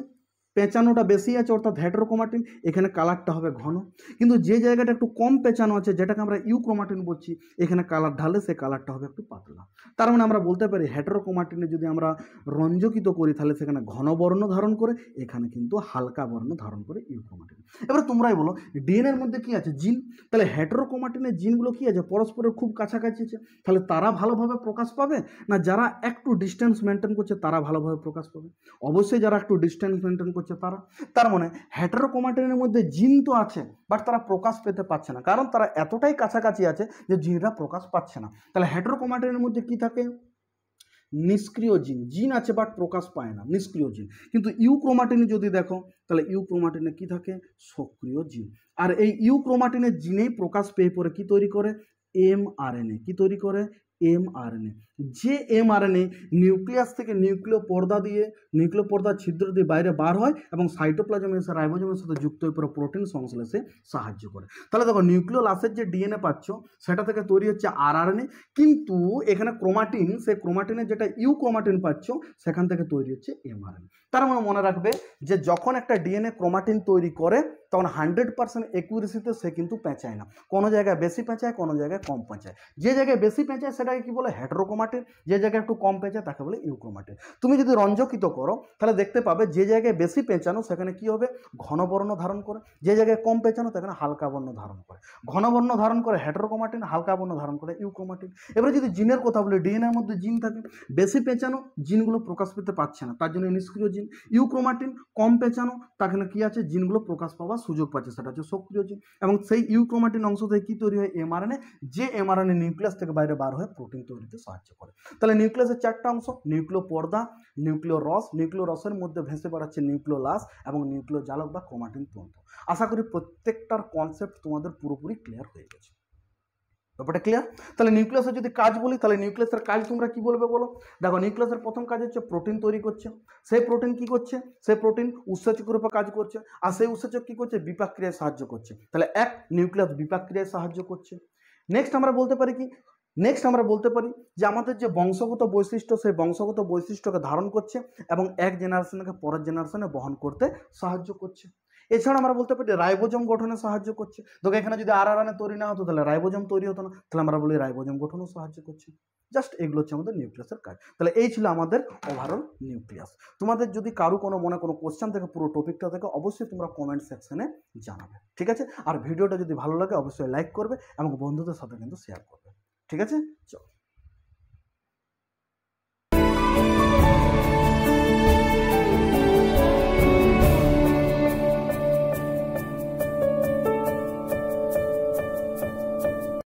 পেঁচানোটা বেশি আছে, অর্থাৎ হেটারোক্রোমাটিন, এখানে কালারটা হবে ঘন। কিন্তু যে জায়গাটা একটু কম পেঁচানো আছে, যেটাকে আমরা ইউক্রোমাটিন বলছি, এখানে কালার ঢালে সে কালারটা হবে একটু পাতলা। তার মানে আমরা বলতে পারি হেটারোক্রোমাটিনে যদি আমরা রঞ্জকিত করি তাহলে সেখানে ঘন বর্ণ ধারণ করে, এখানে কিন্তু হালকা বর্ণ ধারণ করে ইউক্রোমাটিন। এবার তোমরাই বলো, ডিএনএর মধ্যে কি আছে? জিন। তাহলে হেটারোক্রোমাটিনের জিনগুলো কি আছে? পরস্পরের খুব কাছাকাছি আছে। তাহলে তারা ভালোভাবে প্রকাশ পাবে, না যারা একটু ডিস্টেন্স মেনটেন করছে তারা ভালোভাবে প্রকাশ পাবে? অবশ্যই যারা একটু ডিস্টেন্স মেনটেন করছে তারা। তার মানে হেটারোক্রোমাটিনের মধ্যে জিন তো আছে, বাট তারা প্রকাশ পেতে পারছে না, কারণ তারা এতটাই কাছাকাছি আছে যে জিনরা প্রকাশ পাচ্ছে না। তাহলে হেটারোক্রোমাটিনের মধ্যে কি থাকে? নিষ্ক্রিয় জিন। জিন আছে বাট প্রকাশ পায় না, নিষ্ক্রিয় জিন। কিন্তু ইউক্রোমাটিনে যদি দেখো, তাহলে ইউক্রোমাটিনে কি থাকে? সক্রিয় জিন। আর এই ইউক্রোমাটিনের জিনেই প্রকাশ পেয়ে পরে কি তৈরি করে? এমআরএনএ। কি তৈরি করে? এমআরএনএ। যে এমআরএনএ নিউক্লিয়াস থেকে নিউক্লিয় পর্দা দিয়ে, নিউক্লিয় পর্দার ছিদ্র দিয়ে বাইরে বার হয় এবং সাইটোপ্লাজমে এসে রাইবোজোমের সাথে যুক্ত হয়ে পরে প্রোটিন সংশ্লেষে সাহায্য করে। তাহলে দেখো, নিউক্লিয় লাসের যে ডিএনএ পাচ্ছ সেটা থেকে তৈরি হচ্ছে আরআরএনএ, কিন্তু এখানে ক্রোমাটিন, সেই ক্রোমাটিনের যেটা ইউক্রোমাটিন পাচ্ছ সেখান থেকে তৈরি হচ্ছে এমআরএনএ। তার মানে মনে রাখবে যে যখন একটা ডিএনএ ক্রোমাটিন তৈরি করে তখন 100% অ্যাকুরেসিতে সে কিন্তু পেঁচায় না, কোনো জায়গায় বেশি পেঁচায়, কোনো জায়গায় কম পেঁচায়। যে জায়গায় বেশি পেঁচায় সেটাকে কি বলে? হেটারোক্রোমাটিন। যে জায়গায় একটু কম পেঁচায় তাকে বলে ইউক্রোমাটিন। তুমি যদি রঞ্জকিত করো তাহলে দেখতে পাবে যে জায়গায় বেশি পেঁচানো সেখানে কি হবে? ঘন বর্ণ ধারণ করে, যে জায়গায় কম পেঁচানো সেখানে হালকা বর্ণ ধারণ করে। ঘন বর্ণ ধারণ করে হেটারোক্রোমাটিন, হালকা বর্ণ ধারণ করে ইউক্রোমাটিন। এবারে যদি জিনের কথা বলি, ডিএনএর মধ্যে জিন থাকে, বেশি পেঁচানো জিনগুলো প্রকাশ পেতে পারছে না, তার জন্য নিষ্ক্রিয় জিন। ইউক্রোমাটিন কম পেঁচানো, তাকে কি আছে? জিনগুলো প্রকাশ পাওয়ার সুযোগ পাচ্ছে, সেটা হচ্ছে সক্রিয় জিন। এবং সেই ইউক্রোমাটিন অংশ থেকে কি তৈরি হয়? এমআরএনএ। যে এমআরএনএ নিউক্লিয়াস থেকে বাইরে বার হয়ে প্রোটিন তৈরিতে সাহায্য করে। তাহলে নিউক্লিয়াসের চারটা অংশ: নিউক্লিয় পর্দা, নিউক্লিয় রস, নিউক্লিয় রসের মধ্যে ভেসে বেড়াচ্ছে নিউক্লিয় লাস, এবং নিউক্লিয় জালক বা ক্রোমাটিন তন্তু। আশা করি প্রত্যেকটার কনসেপ্ট তোমাদের পুরোপুরি ক্লিয়ার হয়ে গেছে। ব্যাপারটা ক্লিয়ার? তাহলে নিউক্লিয়াসের যদি কাজ বলি, তাহলে নিউক্লিয়াসের কাজ তোমরা কি বলবে বলো? দেখো, নিউক্লিয়াসের প্রথম কাজ হচ্ছে প্রোটিন তৈরি করছে। সেই প্রোটিন কি করছে? সেই প্রোটিন উৎসেচকের উপর কাজ করছে, আর সেই উৎসেচক কি করছে? বিপাক ক্রিয়ায় সাহায্য করছে। তাহলে এক, নিউক্লিয়াস বিপাক ক্রিয়ায় সাহায্য করছে। নেক্সট আমরা বলতে পারি কি? নেক্সট আমরা বলতে পারি যে আমাদের যে বংশগত বৈশিষ্ট্য, সেই বংশগত বৈশিষ্ট্যকে ধারণ করছে এবং এক জেনারেশনকে পরের জেনারেশনে বহন করতে সাহায্য করছে। এছাড়া আমরা বলতে পারি রাইবোজোম গঠনে সাহায্য করছে। দেখো এখানে যদি RNA তৈরি না হতো তাহলে রাইবোজোম তৈরি হতো না, তাহলে আমরা বলি রাইবোজোম গঠনেও সাহায্য করছে। জাস্ট এগুলো হচ্ছে আমাদের নিউক্লিয়াসের কাজ। তাহলে এই ছিল আমাদের ওভারঅল নিউক্লিয়াস। তোমাদের যদি কারো কোনো মনে কোনো কোশ্চেন থাকে পুরো টপিকটা থেকে অবশ্যই তোমরা কমেন্ট সেকশনে জানাবে, ঠিক আছে? আর ভিডিওটা যদি ভালো লাগে অবশ্যই লাইক করবে এবং বন্ধুদের সাথে কিন্তু শেয়ার করবে, ঠিক আছে? চলো।